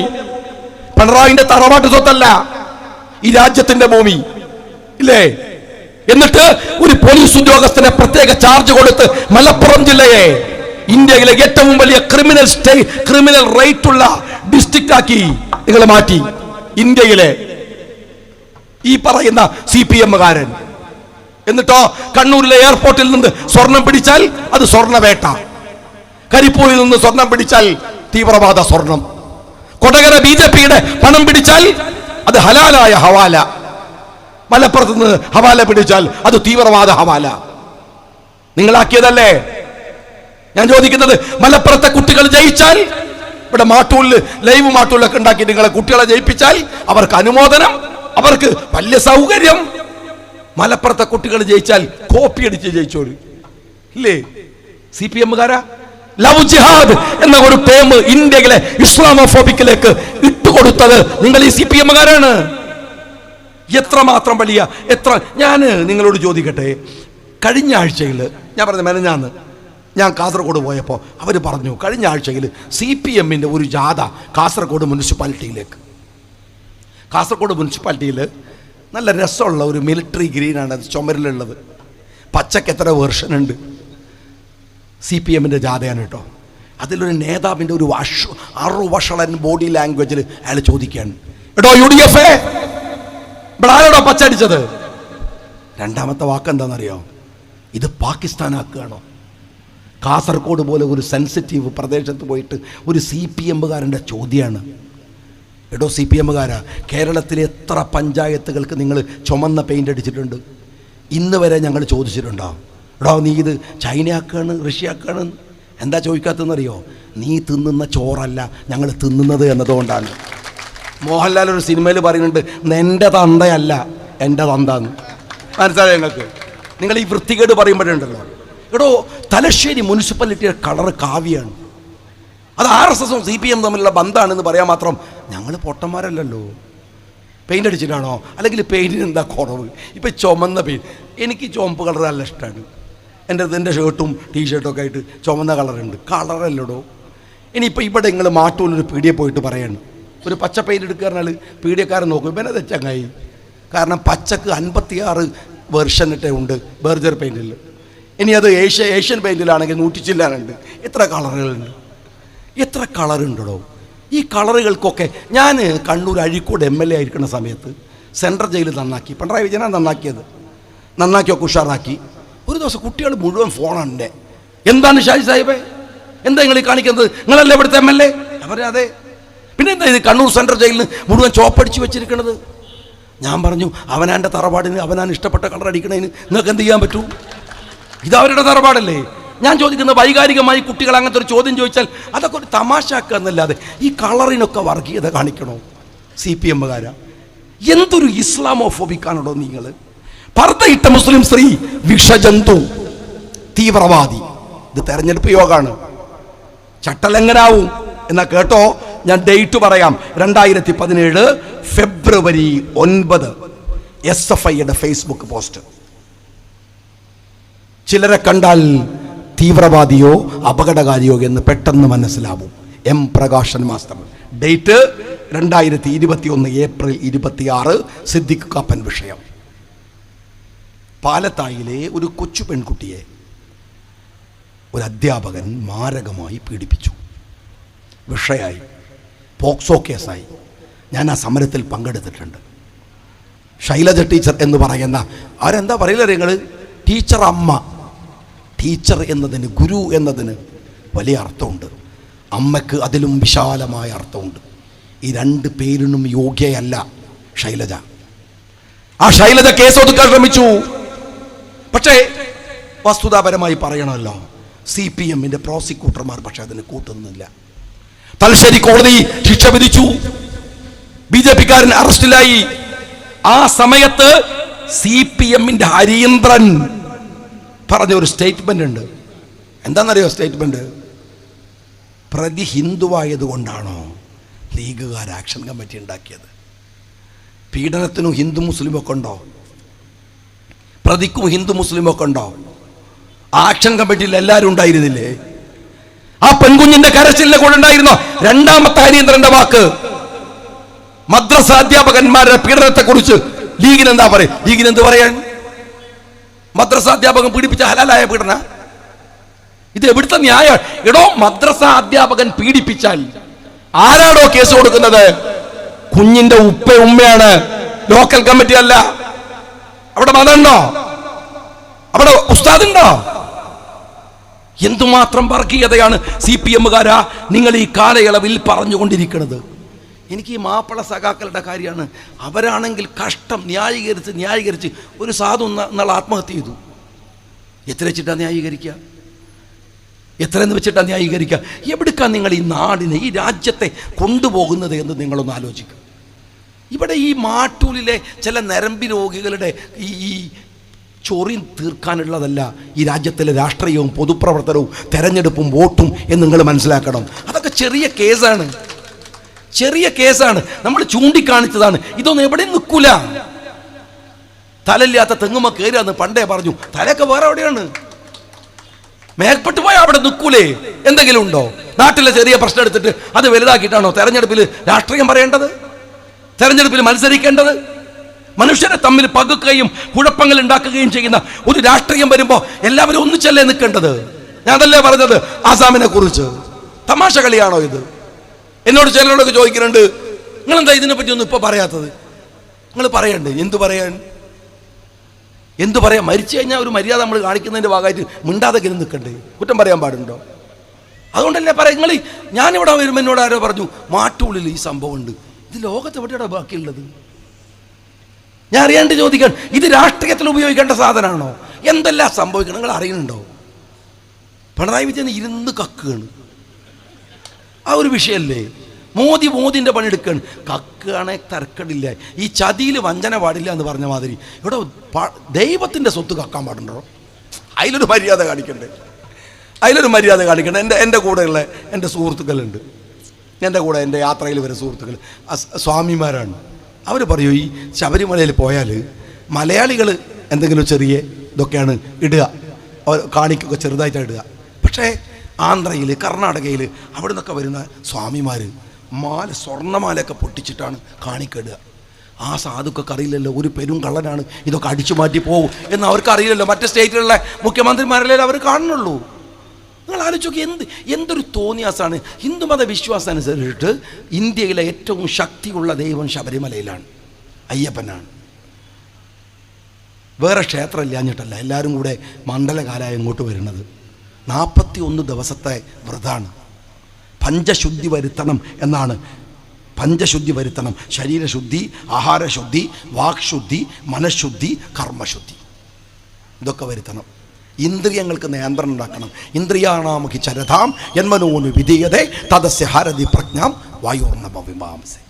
പിണറായിന്റെ തറവാട്ട് സ്വത്തല്ല, ഈ രാജ്യത്തിന്റെ ഭൂമി ഇല്ലേ? എന്നിട്ട് ഒരു പോലീസ് ഉദ്യോഗസ്ഥനെ പ്രത്യേക ചാർജ് കൊടുത്ത് മലപ്പുറം ജില്ലയെ ഇന്ത്യയിലെ ഏറ്റവും വലിയ ക്രിമിനൽ റേറ്റ് ഉള്ള ഡിസ്ട്രിക്റ്റ് ആക്കി നിങ്ങൾ മാറ്റി. ഇന്ത്യയിലെ ഈ പറയുന്ന CPM-കാരൻ. എന്നിട്ടോ കണ്ണൂരിലെ എയർപോർട്ടിൽ നിന്ന് സ്വർണം പിടിച്ചാൽ അത് സ്വർണ്ണവേട്ട, കരിപ്പൂരിൽ നിന്ന് സ്വർണം പിടിച്ചാൽ തീവ്രവാദ സ്വർണം, കൊടകര BJPയുടെ പണം പിടിച്ചാൽ അത് ഹലാലായ ഹവാല, മലപ്പുറത്ത് നിന്ന് ഹവാല പിടിച്ചാൽ അത് തീവ്രവാദ ഹവാല. നിങ്ങളാക്കിയതല്ലേ? ഞാൻ ചോദിക്കുന്നത്, മലപ്പുറത്തെ കുട്ടികൾ ജയിച്ചാൽ, ഇവിടെ മാട്ടൂലിൽ ലൈവ് മാട്ടൂലൊക്കെ ഉണ്ടാക്കി നിങ്ങളെ കുട്ടികളെ ജയിപ്പിച്ചാൽ അവർക്ക് അനുമോദനം, അവർക്ക് വലിയ സൗകര്യം. മലപ്പുറത്തെ കുട്ടികൾ ജയിച്ചാൽ കോപ്പി അടിച്ച് ജയിച്ചോളൂ ഇല്ലേ CPM-കാരാ? ലവ് ജിഹാദ് എന്ന ഒരു ടേം ഇന്ത്യയിലെ ഇസ്ലാമോഫോബിക്കിലേക്ക് ഇട്ടുകൊടുത്തത് നിങ്ങൾ ഈ CPM-കാരാണ്. എത്രമാത്രം വലിയ ഞാൻ നിങ്ങളോട് ചോദിക്കട്ടെ, കഴിഞ്ഞ ആഴ്ചയിൽ ഞാൻ പറഞ്ഞ മെനഞ്ഞാന്ന് ഞാൻ കാസർഗോഡ് പോയപ്പോൾ അവർ പറഞ്ഞു കഴിഞ്ഞ ആഴ്ചയിൽ CPM-ന്റെ ഒരു ജാഥ കാസർഗോഡ് മുനിസിപ്പാലിറ്റിയിലേക്ക്. കാസർഗോഡ് മുനിസിപ്പാലിറ്റിയിൽ നല്ല രസമുള്ള ഒരു മിലിറ്ററി ഗ്രീനാണ് അത് ചുമരിലുള്ളത്. പച്ചക്ക് എത്ര വേർഷൻ ഉണ്ട്. CPM-ന്റെ ജാഥയാണ് കേട്ടോ. അതിലൊരു നേതാവിൻ്റെ ഒരു അറുവഷളൻ ബോഡി ലാംഗ്വേജിൽ അയാൾ ചോദിക്കുകയാണ്, എടോ UDF ഇവിടെ ആരോടോ പച്ചടിച്ചത്? രണ്ടാമത്തെ വാക്ക് എന്താണെന്നറിയോ? ഇത് പാകിസ്ഥാനാക്കുകയാണോ? കാസർഗോഡ് പോലെ ഒരു സെൻസിറ്റീവ് പ്രദേശത്ത് പോയിട്ട് ഒരു CPM-കാരൻ്റെ ചോദ്യമാണ്. എടോ CPM-കാരാ, കേരളത്തിലെ എത്ര പഞ്ചായത്തുകൾക്ക് നിങ്ങൾ ചുമന്ന പെയിൻ്റ് അടിച്ചിട്ടുണ്ട്? ഇന്ന് വരെ ഞങ്ങൾ ചോദിച്ചിട്ടുണ്ടോ, എടോ നീ ഇത് ചൈനയാക്കാണ് റഷ്യാക്കാണ്? എന്താ ചോദിക്കാത്തതെന്നറിയോ? നീ തിന്നുന്ന ചോറല്ല ഞങ്ങൾ തിന്നുന്നത് എന്നതുകൊണ്ടാണ്. മോഹൻലാൽ ഒരു സിനിമയിൽ പറയുന്നുണ്ട്, എൻ്റെ തന്തയല്ല എൻ്റെ തന്താന്ന്. മനസ്സിലായോ നിങ്ങൾക്ക്? നിങ്ങൾ ഈ വൃത്തികേട് പറയുമ്പോഴുണ്ടല്ലോ. എടോ, തലശ്ശേരി മുനിസിപ്പാലിറ്റിയുടെ കളറ് കാവ്യാണ്. അത് RSSും CPM തമ്മിലുള്ള ബന്ധമാണെന്ന് പറയാൻ മാത്രം ഞങ്ങൾ പൊട്ടന്മാരല്ലല്ലോ. പെയിൻ്റ് അടിച്ചിട്ടാണോ? അല്ലെങ്കിൽ പെയിൻറ്റിന് എന്താ കുറവ്? ഇപ്പം ചുമന്ന പെയിൻറ്റ്, എനിക്ക് ചുവപ്പ് കളർ നല്ല ഇഷ്ടമാണ്. എൻ്റെ ഷർട്ടും ടീഷർട്ടും ഒക്കെ ആയിട്ട് ചുമന്ന കളറുണ്ട്. കളറല്ലടോ. ഇനിയിപ്പോൾ ഇവിടെ നിങ്ങൾ മാട്ടൂലൊരു പീടിയെ പോയിട്ട് പറയാണ് ഒരു പച്ച പെയിൻറ്റ് എടുക്കുക പറഞ്ഞാൽ പീഡിയക്കാരൻ നോക്കും ഇവനെ തെച്ചങ്ങായി. കാരണം പച്ചക്ക് 56 വെർഷനിട്ടേ ഉണ്ട് ബർജർ പെയിൻറ്റിൽ. ഇനി അത് ഏഷ്യൻ പെയിൻറ്റിലാണെങ്കിൽ 100 ചില്ലാനുണ്ട്. എത്ര കളറുകളുണ്ട്, എത്ര കളറുണ്ടോ? ഈ കളറുകൾക്കൊക്കെ ഞാൻ കണ്ണൂർ അഴീക്കോട് MLA ആയിരിക്കുന്ന സമയത്ത് സെൻട്രൽ ജയിലിൽ നന്നാക്കി. പിണറായി വിജയനാണ് നന്നാക്കിയത്. നന്നാക്കിയൊക്കെ ഉഷാറാക്കി. ഒരു ദിവസം കുട്ടികൾ മുഴുവൻ ഫോണുണ്ട്. എന്താണ് ഷാജി സാഹിബേ, എന്താ നിങ്ങൾ ഈ കാണിക്കുന്നത്? നിങ്ങളല്ലേ ഇവിടുത്തെ MLA? അവരെ അതെ. പിന്നെ എന്താ ഇത് കണ്ണൂർ സെൻട്രൽ ജയിലിന് മുഴുവൻ ചോപ്പടിച്ച് വെച്ചിരിക്കുന്നത്? ഞാൻ പറഞ്ഞു, അവനാൻ്റെ തറവാടിന് അവനാണ് ഇഷ്ടപ്പെട്ട കളർ അടിക്കണതിന് നിങ്ങൾക്ക് എന്ത് ചെയ്യാൻ പറ്റൂ? ഇതവരുടെ തറവാടല്ലേ? ഞാൻ ചോദിക്കുന്ന വൈകാരികമായി കുട്ടികൾ അങ്ങനത്തെ ഒരു ചോദ്യം ചോദിച്ചാൽ അതൊക്കെ ഒരു തമാശാക്കുക എന്നല്ലാതെ ഈ കളറിനൊക്കെ വർഗീയത കാണിക്കണോ CPM-കാരാ? എന്തൊരു ഇസ്ലാമോഫോബിക്കാണോ നിങ്ങൾ? പർദ്ദയിട്ട മുസ്ലിം സ്ത്രീ വിഷജന്തു, തീവ്രവാദി. ഇത് തെരഞ്ഞെടുപ്പ് യോഗമാണ്. ചട്ടലംഘനാവും എന്നാ കേട്ടോ. ഞാൻ ഡേറ്റ് പറയാം. 2017 ഫെബ്രുവരി 9 SFIയുടെ ഫേസ്ബുക്ക് പോസ്റ്റ്. ചിലരെ കണ്ടാൽ തീവ്രവാദിയോ അപകടകാരിയോ എന്ന് പെട്ടെന്ന് മനസ്സിലാവും. M Prakashan master. Date 2021 April 26. Siddique Kappan വിഷയം. പാലത്തായിലെ ഒരു കൊച്ചു പെൺകുട്ടിയെ ഒരു അധ്യാപകൻ മാരകമായി പീഡിപ്പിച്ചു. വിഷയമായി, പോക്സോ കേസായി. ഞാൻ ആ സമരത്തിൽ പങ്കെടുത്തിട്ടുണ്ട്. ശൈലജ ടീച്ചർ എന്ന് പറയുന്ന ആരെന്താ പറയില്ല നിങ്ങൾ, ടീച്ചർ അമ്മ. ടീച്ചർ എന്നതിന്, ഗുരു എന്നതിന് വലിയ അർത്ഥമുണ്ട്. അമ്മയ്ക്ക് അതിലും വിശാലമായ അർത്ഥമുണ്ട്. ഈ രണ്ട് പേരിനും യോഗ്യയല്ല ശൈലജ. ആ ശൈലജ കേസ് ഒതുക്കാൻ ശ്രമിച്ചു. പക്ഷേ വസ്തുതാപരമായി പറയണമല്ലോ, CPMന്റെ പ്രോസിക്യൂട്ടർമാർ പക്ഷെ അതിന് കൂട്ടുന്നില്ല. തലശ്ശേരി കോടതി ശിക്ഷ വിധിച്ചു. BJP-കാരൻ അറസ്റ്റിലായി. ആ സമയത്ത് CPMന്റെ ഹരീന്ദ്രൻ പറഞ്ഞ ഒരു സ്റ്റേറ്റ്മെന്റ് ഉണ്ട്. എന്താണെന്നറിയോ സ്റ്റേറ്റ്മെന്റ്? പ്രതി ഹിന്ദുവായതുകൊണ്ടാണോ ലീഗുകാർ ആക്ഷൻ കമ്മിറ്റി ഉണ്ടാക്കിയത്? പീഡനത്തിനും ഹിന്ദു മുസ്ലിം ഒക്കെ ഉണ്ടോ? പ്രതിക്കും ഹിന്ദു മുസ്ലിം ഒക്കെ ഉണ്ടോ? ആക്ഷൻ കമ്മിറ്റിയിൽ എല്ലാവരും ഉണ്ടായിരുന്നില്ലേ? ആ പെൺകുഞ്ഞിന്റെ കരച്ചിലിനെ കൂടെ ഉണ്ടായിരുന്നോ? രണ്ടാമത്തെ ഹരീന്ദ്രന്റെ വാക്ക്, മദ്രസ അധ്യാപകന്മാരുടെ പീഡനത്തെ കുറിച്ച് ലീഗിന് എന്താ പറയും? ലീഗിന് എന്ത് പറയാൻ? മദ്രസ അധ്യാപകൻ പീഡിപ്പിച്ച ഹലാലായ പീഡന? ഇത് എവിടുത്തെ ന്യായ? എടോ, മദ്രസ അധ്യാപകൻ പീഡിപ്പിച്ചാൽ ആരാടോ കേസ് കൊടുക്കുന്നത്? കുഞ്ഞിന്റെ ഉമ്മയാണ്, ലോക്കൽ കമ്മിറ്റി അല്ല. അവിടെ മതമുണ്ടോ? അവിടെ ഉസ്താദുണ്ടോ? എന്തുമാത്രം വർഗീയതയാണ് CPM-കാരാ നിങ്ങൾ ഈ കാലയളവിൽ പറഞ്ഞുകൊണ്ടിരിക്കുന്നത്. എനിക്ക് ഈ മാപ്പിള സഖാക്കളുടെ കാര്യമാണ്. അവരാണെങ്കിൽ കഷ്ടം ന്യായീകരിച്ച് ഒരു സാധു എന്നുള്ള ആത്മഹത്യ ചെയ്തു. എത്ര വെച്ചിട്ടാണ് ന്യായീകരിക്കുക? എത്രയെന്ന് വെച്ചിട്ടാണ് ന്യായീകരിക്കുക? എവിടേക്കാണ് നിങ്ങൾ ഈ നാടിനെ, ഈ രാജ്യത്തെ കൊണ്ടുപോകുന്നത് എന്ന് നിങ്ങളൊന്ന് ആലോചിക്കുക. ഇവിടെ ഈ മാട്ടൂലിലെ ചില നരമ്പി രോഗികളുടെ ഈ ചൊറി തീർക്കാനുള്ളതല്ല ഈ രാജ്യത്തിലെ രാഷ്ട്രീയവും പൊതുപ്രവർത്തനവും തെരഞ്ഞെടുപ്പും വോട്ടും എന്ന് നിങ്ങൾ മനസ്സിലാക്കണം. അതൊക്കെ ചെറിയ കേസാണ്, ചെറിയ കേസാണ്. നമ്മൾ ചൂണ്ടിക്കാണിച്ചതാണ്. ഇതൊന്നും എവിടെയും നിൽക്കൂല. തലയില്ലാത്ത തെങ്ങുമ്മ കയറിയാന്ന് പണ്ടേ പറഞ്ഞു. തലയൊക്കെ വേറെ എവിടെയാണ്? മേൽപ്പെട്ട് പോയാൽ അവിടെ നിൽക്കൂലേ? എന്തെങ്കിലും ഉണ്ടോ? നാട്ടിലെ ചെറിയ പ്രശ്നം എടുത്തിട്ട് അത് വലുതാക്കിയിട്ടാണോ തെരഞ്ഞെടുപ്പിൽ രാഷ്ട്രീയം പറയേണ്ടത്, തെരഞ്ഞെടുപ്പിൽ മത്സരിക്കേണ്ടത്? മനുഷ്യരെ തമ്മിൽ പകുക്കുകയും കുഴപ്പങ്ങൾ ഉണ്ടാക്കുകയും ചെയ്യുന്ന ഒരു രാഷ്ട്രീയം വരുമ്പോൾ എല്ലാവരും ഒന്നിച്ചല്ലേ നിൽക്കേണ്ടത്? ഞാൻ അതല്ലേ പറഞ്ഞത് ആസാമിനെ കുറിച്ച്. തമാശ കളിയാണോ ഇത്? എന്നോട് ചിലരോടൊക്കെ ചോദിക്കുന്നുണ്ട്, നിങ്ങളെന്താ ഇതിനെപ്പറ്റി ഒന്നും ഇപ്പൊ പറയാത്തത്? നിങ്ങൾ പറയണ്ടേ? എന്തു പറയാം? മരിച്ചു കഴിഞ്ഞാൽ ഒരു മര്യാദ നമ്മൾ കാണിക്കുന്നതിന്റെ ഭാഗമായിട്ട് മിണ്ടാതെ നിൽക്കണ്ടേ? കുറ്റം പറയാൻ പാടുണ്ടോ? അതുകൊണ്ടല്ലേ പറയാം. ഞാനിവിടെ വരുമ്പോൾ എന്നോട് ആരോ പറഞ്ഞു, മാട്ടൂളിൽ ഈ സംഭവം ഉണ്ട്. ഇത് ലോകത്ത് എവിടെയാണ് ബാക്കിയുള്ളത്? ഞാൻ അറിയാണ്ട് ചോദിക്കാൻ, ഇത് രാഷ്ട്രീയത്തിൽ ഉപയോഗിക്കേണ്ട സാധനമാണോ? എന്തെല്ലാം സംഭവിക്കണം നിങ്ങൾ അറിയുന്നുണ്ടോ? പിണറായി വിജയൻ ഇരുന്ന് കക്കുകയാണ്. ആ ഒരു വിഷയമല്ലേ? മോദിന്റെ പണിയെടുക്കുകയാണ്. കക്കുകയാണെ തരക്കടില്ല. ഈ ചതിയിൽ വഞ്ചന പാടില്ല എന്ന് പറഞ്ഞ മാതിരി ഇവിടെ ദൈവത്തിൻ്റെ സ്വത്ത് കക്കാൻ പാടുണ്ടോ? അതിലൊരു മര്യാദ കാണിക്കണ്ടേ? എൻ്റെ കൂടെയുള്ള എൻ്റെ സുഹൃത്തുക്കളുണ്ട്. എൻ്റെ കൂടെ എൻ്റെ യാത്രയിൽ വരെ സുഹൃത്തുക്കൾ സ്വാമിമാരാണ്. അവർ പറയൂ, ഈ ശബരിമലയിൽ പോയാൽ മലയാളികൾ എന്തെങ്കിലും ചെറിയ ഇതൊക്കെയാണ് ഇടുക, കാണിക്കൊക്കെ ചെറുതായിട്ടാണ് ഇടുക. പക്ഷേ ആന്ധ്രയിൽ, കർണാടകയിൽ അവിടെ നിന്നൊക്കെ വരുന്ന സ്വാമിമാർ സ്വർണ്ണമാലയൊക്കെ പൊട്ടിച്ചിട്ടാണ് കാണിക്കിടുക. ആ സാധുക്കൊക്കെ അറിയില്ലല്ലോ ഒരു പെരും കള്ളനാണ്, ഇതൊക്കെ അടിച്ചു മാറ്റി പോകും എന്ന് അവർക്ക് അറിയില്ലല്ലോ. മറ്റ് സ്റ്റേറ്റിലുള്ള മുഖ്യമന്ത്രിമാരല്ലേ അവർ കാണുന്നുള്ളൂ. നിങ്ങൾ ആലോചിച്ച് എന്തൊരു തോന്നിയാസാണ്. ഹിന്ദുമത വിശ്വാസം അനുസരിച്ചിട്ട് ഇന്ത്യയിലെ ഏറ്റവും ശക്തിയുള്ള ദൈവം ശബരിമലയിലാണ്, അയ്യപ്പനാണ്. വേറെ ക്ഷേത്രം ഇല്ലാഞ്ഞിട്ടല്ല, എല്ലാവരും കൂടെ മണ്ഡലകാലമായി ഇങ്ങോട്ട് വരുന്നത്. 41 ദിവസത്തെ വ്രതാണ്. പഞ്ചശുദ്ധി വരുത്തണം എന്നാണ്. പഞ്ചശുദ്ധി വരുത്തണം: ശരീരശുദ്ധി, ആഹാരശുദ്ധി, വാക്ശുദ്ധി, മനഃശുദ്ധി, കർമ്മശുദ്ധി. ഇതൊക്കെ വരുത്തണം. ഇന്ദ്രിയങ്ങൾക്ക് നിയന്ത്രണം ഉണ്ടാക്കണം. ഇന്ദ്രിയാണാമഖി ചരതാം യന്മനോനു വിധീയതേ തദസ്യ ഹാരതി പ്രജ്ഞാം വായോർണമവിമാംസെ.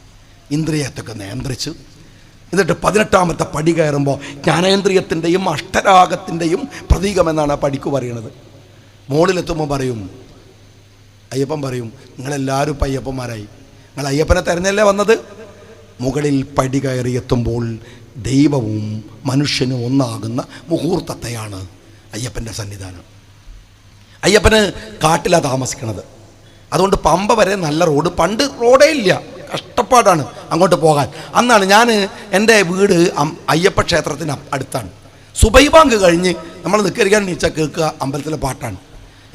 ഇന്ദ്രിയത്തൊക്കെ നിയന്ത്രിച്ച് എന്നിട്ട് 18ാമത്തെ പടി കയറുമ്പോൾ ജ്ഞാനേന്ദ്രിയത്തിൻ്റെയും അഷ്ടരാഗത്തിൻ്റെയും പ്രതീകമെന്നാണ് ആ പടിക്ക് പറയുന്നത്. മുകളിലെത്തുമ്പോൾ പറയും, അയ്യപ്പൻ പറയും, നിങ്ങളെല്ലാവരും ഇപ്പം അയ്യപ്പന്മാരായി, നിങ്ങൾ അയ്യപ്പനെ തെരഞ്ഞല്ലേ വന്നത്? മുകളിൽ പടി കയറിയെത്തുമ്പോൾ ദൈവവും മനുഷ്യനും ഒന്നാകുന്ന മുഹൂർത്തത്തെയാണ് അയ്യപ്പൻ്റെ സന്നിധാനം. അയ്യപ്പന് കാട്ടിലാണ് താമസിക്കണത്. അതുകൊണ്ട് പമ്പ വരെ നല്ല റോഡ്, പണ്ട് റോഡേ ഇല്ല, കഷ്ടപ്പാടാണ് അങ്ങോട്ട് പോകാൻ. അന്നാണ് ഞാൻ എൻ്റെ വീട് അയ്യപ്പ ക്ഷേത്രത്തിന് അടുത്താണ്. സുബൈ ബാങ്ക് കഴിഞ്ഞ് നമ്മൾ നിൽക്കരിക്കാൻ നീച്ചാൽ കേൾക്കുക അമ്പലത്തിലെ പാട്ടാണ്.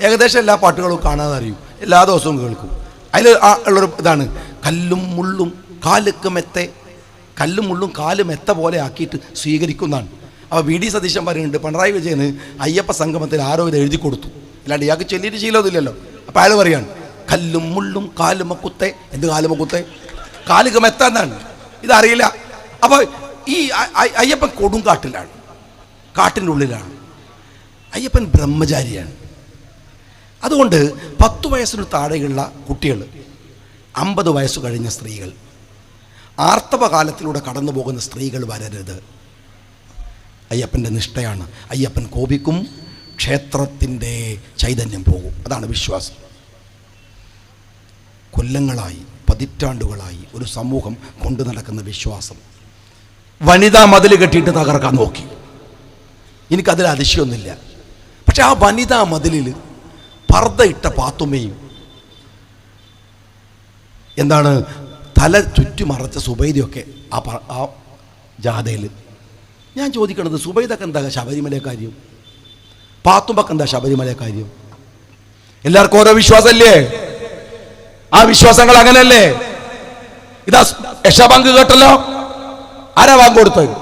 ഏകദേശം എല്ലാ പാട്ടുകളും കാണാതെ അറിയും, എല്ലാ ദിവസവും കേൾക്കും. അതിൽ ഉള്ളൊരു ഇതാണ്, കല്ലും മുള്ളും കാലുക്ക് മെത്തെ, കല്ലും മുള്ളും കാല് മെത്ത പോലെ ആക്കിയിട്ട് സ്വീകരിക്കുന്നതാണ്. അപ്പോൾ വി ഡി സതീശൻ പറയുന്നുണ്ട്, പിണറായി വിജയന് അയ്യപ്പ സംഗമത്തിൽ ആരോ ഇത് എഴുതി കൊടുത്തു, അല്ലാണ്ട് ഇയാൾക്ക് ചൊല്ലിയിട്ട് ശീലമൊന്നുമില്ലല്ലോ. അപ്പോൾ അയാൾ പറയാണ് കല്ലും മുള്ളും കാലുമക്കുത്തെ. എന്ത് കാലുമക്കുത്തെ? കാലുക്ക് മെത്ത എന്നാണ്. ഇതറിയില്ല. അപ്പോൾ ഈ അയ്യപ്പൻ കൊടുങ്കാട്ടിലാണ്, കാട്ടിൻ്റെ ഉള്ളിലാണ്. അയ്യപ്പൻ ബ്രഹ്മചാരിയാണ്. അതുകൊണ്ട് 10 വയസ്സിന് താഴെയുള്ള കുട്ടികൾ, 50 വയസ്സ് കഴിഞ്ഞ സ്ത്രീകൾ, ആർത്തവകാലത്തിലൂടെ കടന്നു പോകുന്ന സ്ത്രീകൾ വരരുത്. അയ്യപ്പൻ്റെ നിഷ്ഠയാണ്. അയ്യപ്പൻ കോപിക്കും, ക്ഷേത്രത്തിൻ്റെ ചൈതന്യം പോകും. അതാണ് വിശ്വാസം. കൊല്ലങ്ങളായി, പതിറ്റാണ്ടുകളായി ഒരു സമൂഹം കൊണ്ടു നടക്കുന്ന വിശ്വാസം വനിതാ മതിൽ കെട്ടിയിട്ട് തകർക്കാൻ നോക്കി. എനിക്കതിൽ അതിശയമൊന്നുമില്ല. പക്ഷെ ആ വനിതാ മതിലിൽ പർദ്ദയിട്ട പാത്തുമ്മയും എന്താണ് തല ചുറ്റുമറച്ച സുബൈദയൊക്കെ ആ ജാഥയിൽ. ഞാൻ ചോദിക്കണത്, സുബൈദക്ക് എന്താ ശബരിമല കാര്യം? പാത്തുമ്പക്ക് എന്താ ശബരിമല കാര്യം? എല്ലാവർക്കും ഓരോ വിശ്വാസമല്ലേ? ആ വിശ്വാസങ്ങൾ അങ്ങനെയല്ലേ? ഇതാ യശാബാങ്ക് കേട്ടല്ലോ. ആരാ ബാങ്ക് കൊടുത്തത്?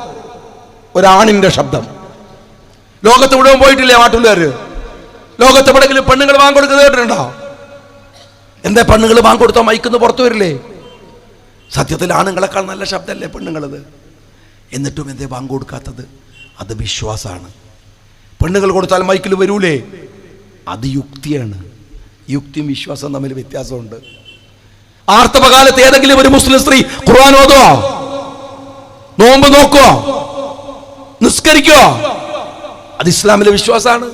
ഒരാണിന്റെ ശബ്ദം. ലോകത്ത് മുഴുവൻ പോയിട്ടില്ലേ നാട്ടുകാർ? ലോകത്ത് എവിടെങ്കിലും പെണ്ണുങ്ങൾ ബാങ്ക് കൊടുക്കുന്നത് കേട്ടിട്ടുണ്ടോ? എന്താ പെണ്ണുങ്ങൾ ബാങ്ക് കൊടുത്തോ മൈക്കുന്ന് പുറത്തു വരില്ലേ? സത്യത്തിൽ ആണുങ്ങളെക്കാൾ നല്ല ശബ്ദമല്ലേ പെണ്ണുങ്ങളത്? എന്നിട്ടും എന്തേ ബാങ്ക് കൊടുക്കാത്തത്? അത് വിശ്വാസമാണ്. പെണ്ണുങ്ങൾ കൊടുത്താൽ മൈക്കിൽ വരൂലേ? അത് യുക്തിയാണ്. യുക്തിയും വിശ്വാസവും തമ്മിൽ വ്യത്യാസമുണ്ട്. ആർത്തവകാലത്ത് ഏതെങ്കിലും ഒരു മുസ്ലിം സ്ത്രീ ഖുർആൻ ഓതുവോ? നോമ്പ് നോക്കുവോ? നിസ്കരിക്കുവോ? അത് ഇസ്ലാമിലെ വിശ്വാസമാണ്.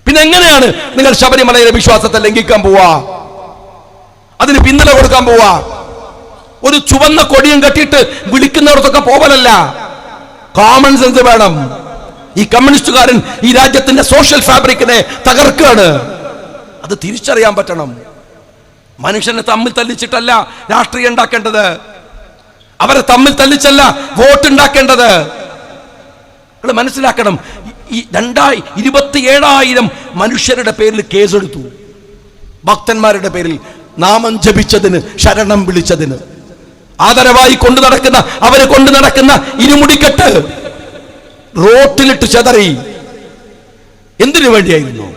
പിന്നെ എങ്ങനെയാണ് നിങ്ങൾ ശബരിമലയിലെ വിശ്വാസത്തെ ലംഘിക്കാൻ പോവാ? അതിന് പിന്തുണ കൊടുക്കാൻ പോവാ? ഒരു ചുവന്ന കൊടിയും കെട്ടിയിട്ട് വിളിക്കുന്നവർക്കൊക്കെ പോവലല്ല. കോമൺ സെൻസ് വേണം. ഈ കമ്മ്യൂണിസ്റ്റുകാരൻ ഈ രാജ്യത്തിന്റെ സോഷ്യൽ ഫാബ്രിക്കിനെ തകർക്കുകയാണ്. അത് തിരിച്ചറിയാൻ പറ്റണം. മനുഷ്യനെ തമ്മിൽ തല്ലിച്ചിട്ടല്ല രാഷ്ട്രീയം ഉണ്ടാക്കേണ്ടത്. അവരെ തമ്മിൽ തല്ലിച്ചല്ല വോട്ട് ഉണ്ടാക്കേണ്ടത്. നിങ്ങൾ മനസ്സിലാക്കണം. ഈ 27,000 മനുഷ്യരുടെ പേരിൽ കേസെടുത്തു. ഭക്തന്മാരുടെ പേരിൽ നാമം ജപിച്ചതിന്, ശരണം വിളിച്ചതിന്. ആദരവായി കൊണ്ടു നടക്കുന്ന, അവരെ കൊണ്ടു നടക്കുന്ന ഇരുമുടിക്കെട്ട് റോട്ടിലിട്ട് ചെതറി. എന്തിനു വേണ്ടിയായിരുന്നു?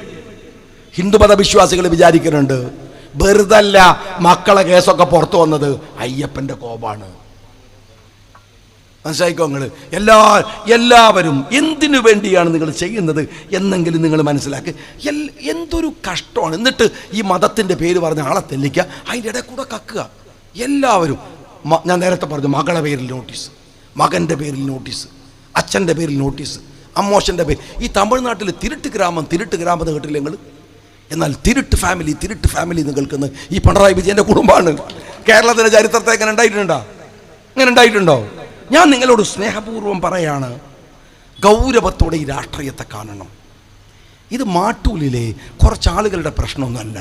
ഹിന്ദുമത വിശ്വാസികൾ വിചാരിക്കുന്നുണ്ട് വെറുതല്ല മക്കളെ കേസൊക്കെ പുറത്തു വന്നത് അയ്യപ്പന്റെ കോപാണ്. മനസ്സിലായിക്കോ? നിങ്ങൾ എല്ലാവരും എന്തിനു വേണ്ടിയാണ് നിങ്ങൾ ചെയ്യുന്നത് എന്നെങ്കിലും നിങ്ങൾ മനസ്സിലാക്കി. എന്തൊരു കഷ്ടമാണ്. എന്നിട്ട് ഈ മതത്തിൻ്റെ പേര് പറഞ്ഞ ആളെ തെല്ലിക്കുക, അതിൻ്റെ ഇടയിൽ കൂടെ കക്കുക. എല്ലാവരും ഞാൻ നേരത്തെ പറഞ്ഞു, മകളെ പേരിൽ നോട്ടീസ്, മകൻ്റെ പേരിൽ നോട്ടീസ്, അച്ഛൻ്റെ പേരിൽ നോട്ടീസ്, അമ്മോശൻ്റെ പേര്. ഈ തമിഴ്നാട്ടിൽ തിരുട്ട് ഗ്രാമം എന്ന് കേട്ടില്ല നിങ്ങൾ? എന്നാൽ തിരുട്ട് ഫാമിലി എന്ന് കേൾക്കുന്ന ഈ പിണറായി വിജയൻ്റെ കുടുംബമാണ്. കേരളത്തിൻ്റെ ചരിത്രത്തെ എങ്ങനെ ഉണ്ടായിട്ടുണ്ടോ? ഞാൻ നിങ്ങളോട് സ്നേഹപൂർവ്വം പറയാണ്, ഗൗരവത്തോടെ ഈ രാഷ്ട്രീയത്തെ കാണണം. ഇത് മാട്ടൂലിലെ കുറച്ചാളുകളുടെ പ്രശ്നമൊന്നുമല്ല.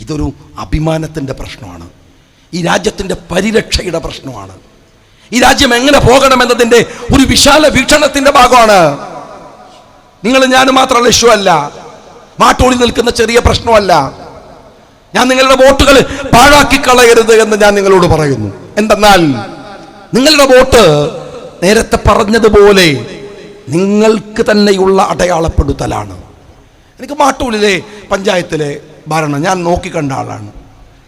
ഇതൊരു അഭിമാനത്തിൻ്റെ പ്രശ്നമാണ്. ഈ രാജ്യത്തിൻ്റെ പരിരക്ഷയുടെ പ്രശ്നമാണ്. ഈ രാജ്യം എങ്ങനെ പോകണമെന്നതിൻ്റെ ഒരു വിശാല വീക്ഷണത്തിൻ്റെ ഭാഗമാണ്. നിങ്ങൾ ഞാനും മാത്രമുള്ള ഇഷ്യൂ അല്ല, മാട്ടൂളിൽ നിൽക്കുന്ന ചെറിയ പ്രശ്നമല്ല. ഞാൻ നിങ്ങളുടെ വോട്ടുകൾ പാഴാക്കി കളയരുത് എന്ന് ഞാൻ നിങ്ങളോട് പറയുന്നു. എന്തെന്നാൽ നിങ്ങളുടെ വോട്ട് നേരത്തെ പറഞ്ഞതുപോലെ നിങ്ങൾക്ക് തന്നെയുള്ള അടയാളപ്പെടുത്തലാണ്. എനിക്ക് മാട്ടൂലിലെ പഞ്ചായത്തിലെ ഭരണം ഞാൻ നോക്കിക്കണ്ട ആളാണ്.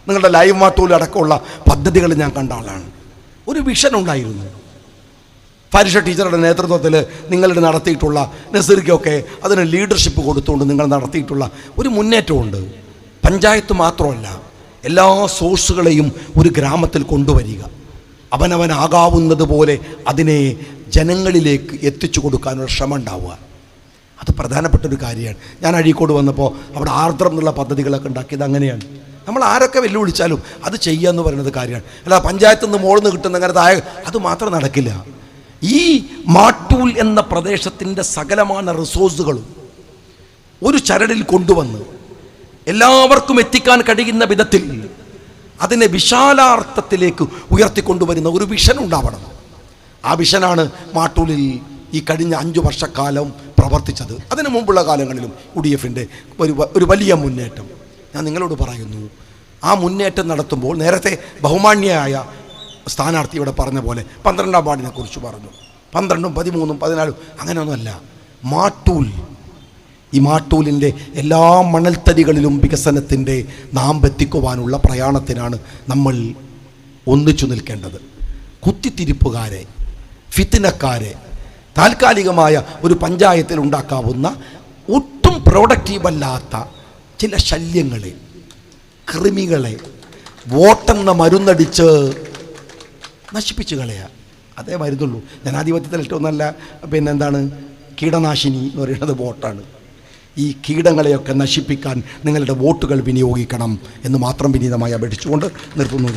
നിങ്ങളുടെ ലൈവ് മാട്ടൂൽ അടക്കമുള്ള പദ്ധതികൾ ഞാൻ കണ്ട ആളാണ്. ഒരു വിഷൻ ഉണ്ടായിരുന്നു. ഫാരിഷ ടീച്ചറുടെ നേതൃത്വത്തിൽ നിങ്ങളുടെ നടത്തിയിട്ടുള്ള നസീർക്കൊക്കെ അതിന് ലീഡർഷിപ്പ് കൊടുത്തുകൊണ്ട് നിങ്ങൾ നടത്തിയിട്ടുള്ള ഒരു മുന്നേറ്റമുണ്ട്. പഞ്ചായത്ത് മാത്രമല്ല, എല്ലാ സോഴ്സുകളെയും ഒരു ഗ്രാമത്തിൽ കൊണ്ടുവരിക, അവനവനാകാവുന്നത് പോലെ അതിനെ ജനങ്ങളിലേക്ക് എത്തിച്ചു കൊടുക്കാനുള്ള ശ്രമം ഉണ്ടാവുക, അത് പ്രധാനപ്പെട്ടൊരു കാര്യമാണ്. ഞാൻ അഴീക്കോട് വന്നപ്പോൾ അവിടെ ആർദ്രം എന്നുള്ള പദ്ധതികളൊക്കെ ഉണ്ടാക്കിയത് അങ്ങനെയാണ്. നമ്മൾ ആരൊക്കെ വെല്ലുവിളിച്ചാലും അത് ചെയ്യുക എന്ന് പറയുന്നത് കാര്യമാണ്. അല്ല പഞ്ചായത്തിൽ നിന്ന് മോളിൽ നിന്ന് കിട്ടുന്ന അങ്ങനെ താഴെ അത് മാത്രം നടക്കില്ല. ഈ മാട്ടൂൽ എന്ന പ്രദേശത്തിൻ്റെ സകലമായ റിസോഴ്സുകളും ഒരു ചരടിൽ കൊണ്ടുവന്ന് എല്ലാവർക്കും എത്തിക്കാൻ കഴിയുന്ന വിധത്തിൽ അതിനെ വിശാലാർത്ഥത്തിലേക്ക് ഉയർത്തിക്കൊണ്ടുവരുന്ന ഒരു വിഷൻ ഉണ്ടാവണം. ആ വിഷനാണ് മാട്ടൂലിൽ ഈ കഴിഞ്ഞ 5 വർഷക്കാലം പ്രവർത്തിച്ചത്. അതിനു മുമ്പുള്ള കാലങ്ങളിലും UDF-ൻ്റെ ഒരു വലിയ മുന്നേറ്റം ഞാൻ നിങ്ങളോട് പറയുന്നു. ആ മുന്നേറ്റം നടത്തുമ്പോൾ നേരത്തെ ബഹുമാന്യയായ സ്ഥാനാർത്ഥി ഇവിടെ പറഞ്ഞ പോലെ 12ാം വാർഡിനെ കുറിച്ച് പറഞ്ഞു. 12ഉം 13ഉം 14ഉം അങ്ങനെയൊന്നുമല്ല. മാട്ടൂൽ, ഈ മാട്ടൂലിൻ്റെ എല്ലാ മണൽത്തരികളിലും വികസനത്തിൻ്റെ നാമ്പെത്തിക്കുവാനുള്ള പ്രയാണത്തിനാണ് നമ്മൾ ഒന്നിച്ചു നിൽക്കേണ്ടത്. കുത്തിത്തിരിപ്പുകാരെ, ഫിത്തിനക്കാരെ, താൽക്കാലികമായ ഒരു പഞ്ചായത്തിൽ ഉണ്ടാക്കാവുന്ന ഒട്ടും പ്രൊഡക്റ്റീവല്ലാത്ത ചില ശല്യങ്ങളെ, കൃമികളെ വോട്ടെന്ന മരുന്നടിച്ച് നശിപ്പിച്ച് കളയുക. അതേ മരുന്നുള്ളൂ. ജനാധിപത്യത്തിൽ ഏറ്റവും നല്ല എന്താണ് കീടനാശിനി എന്ന് പറയുന്നത് വോട്ടാണ്. ഈ കീടങ്ങളെയൊക്കെ നശിപ്പിക്കാൻ നിങ്ങളുടെ വോട്ടുകൾ വിനിയോഗിക്കണം എന്ന് മാത്രം വിനീതമായി അപേക്ഷിച്ചുകൊണ്ട് നിർത്തുന്നു.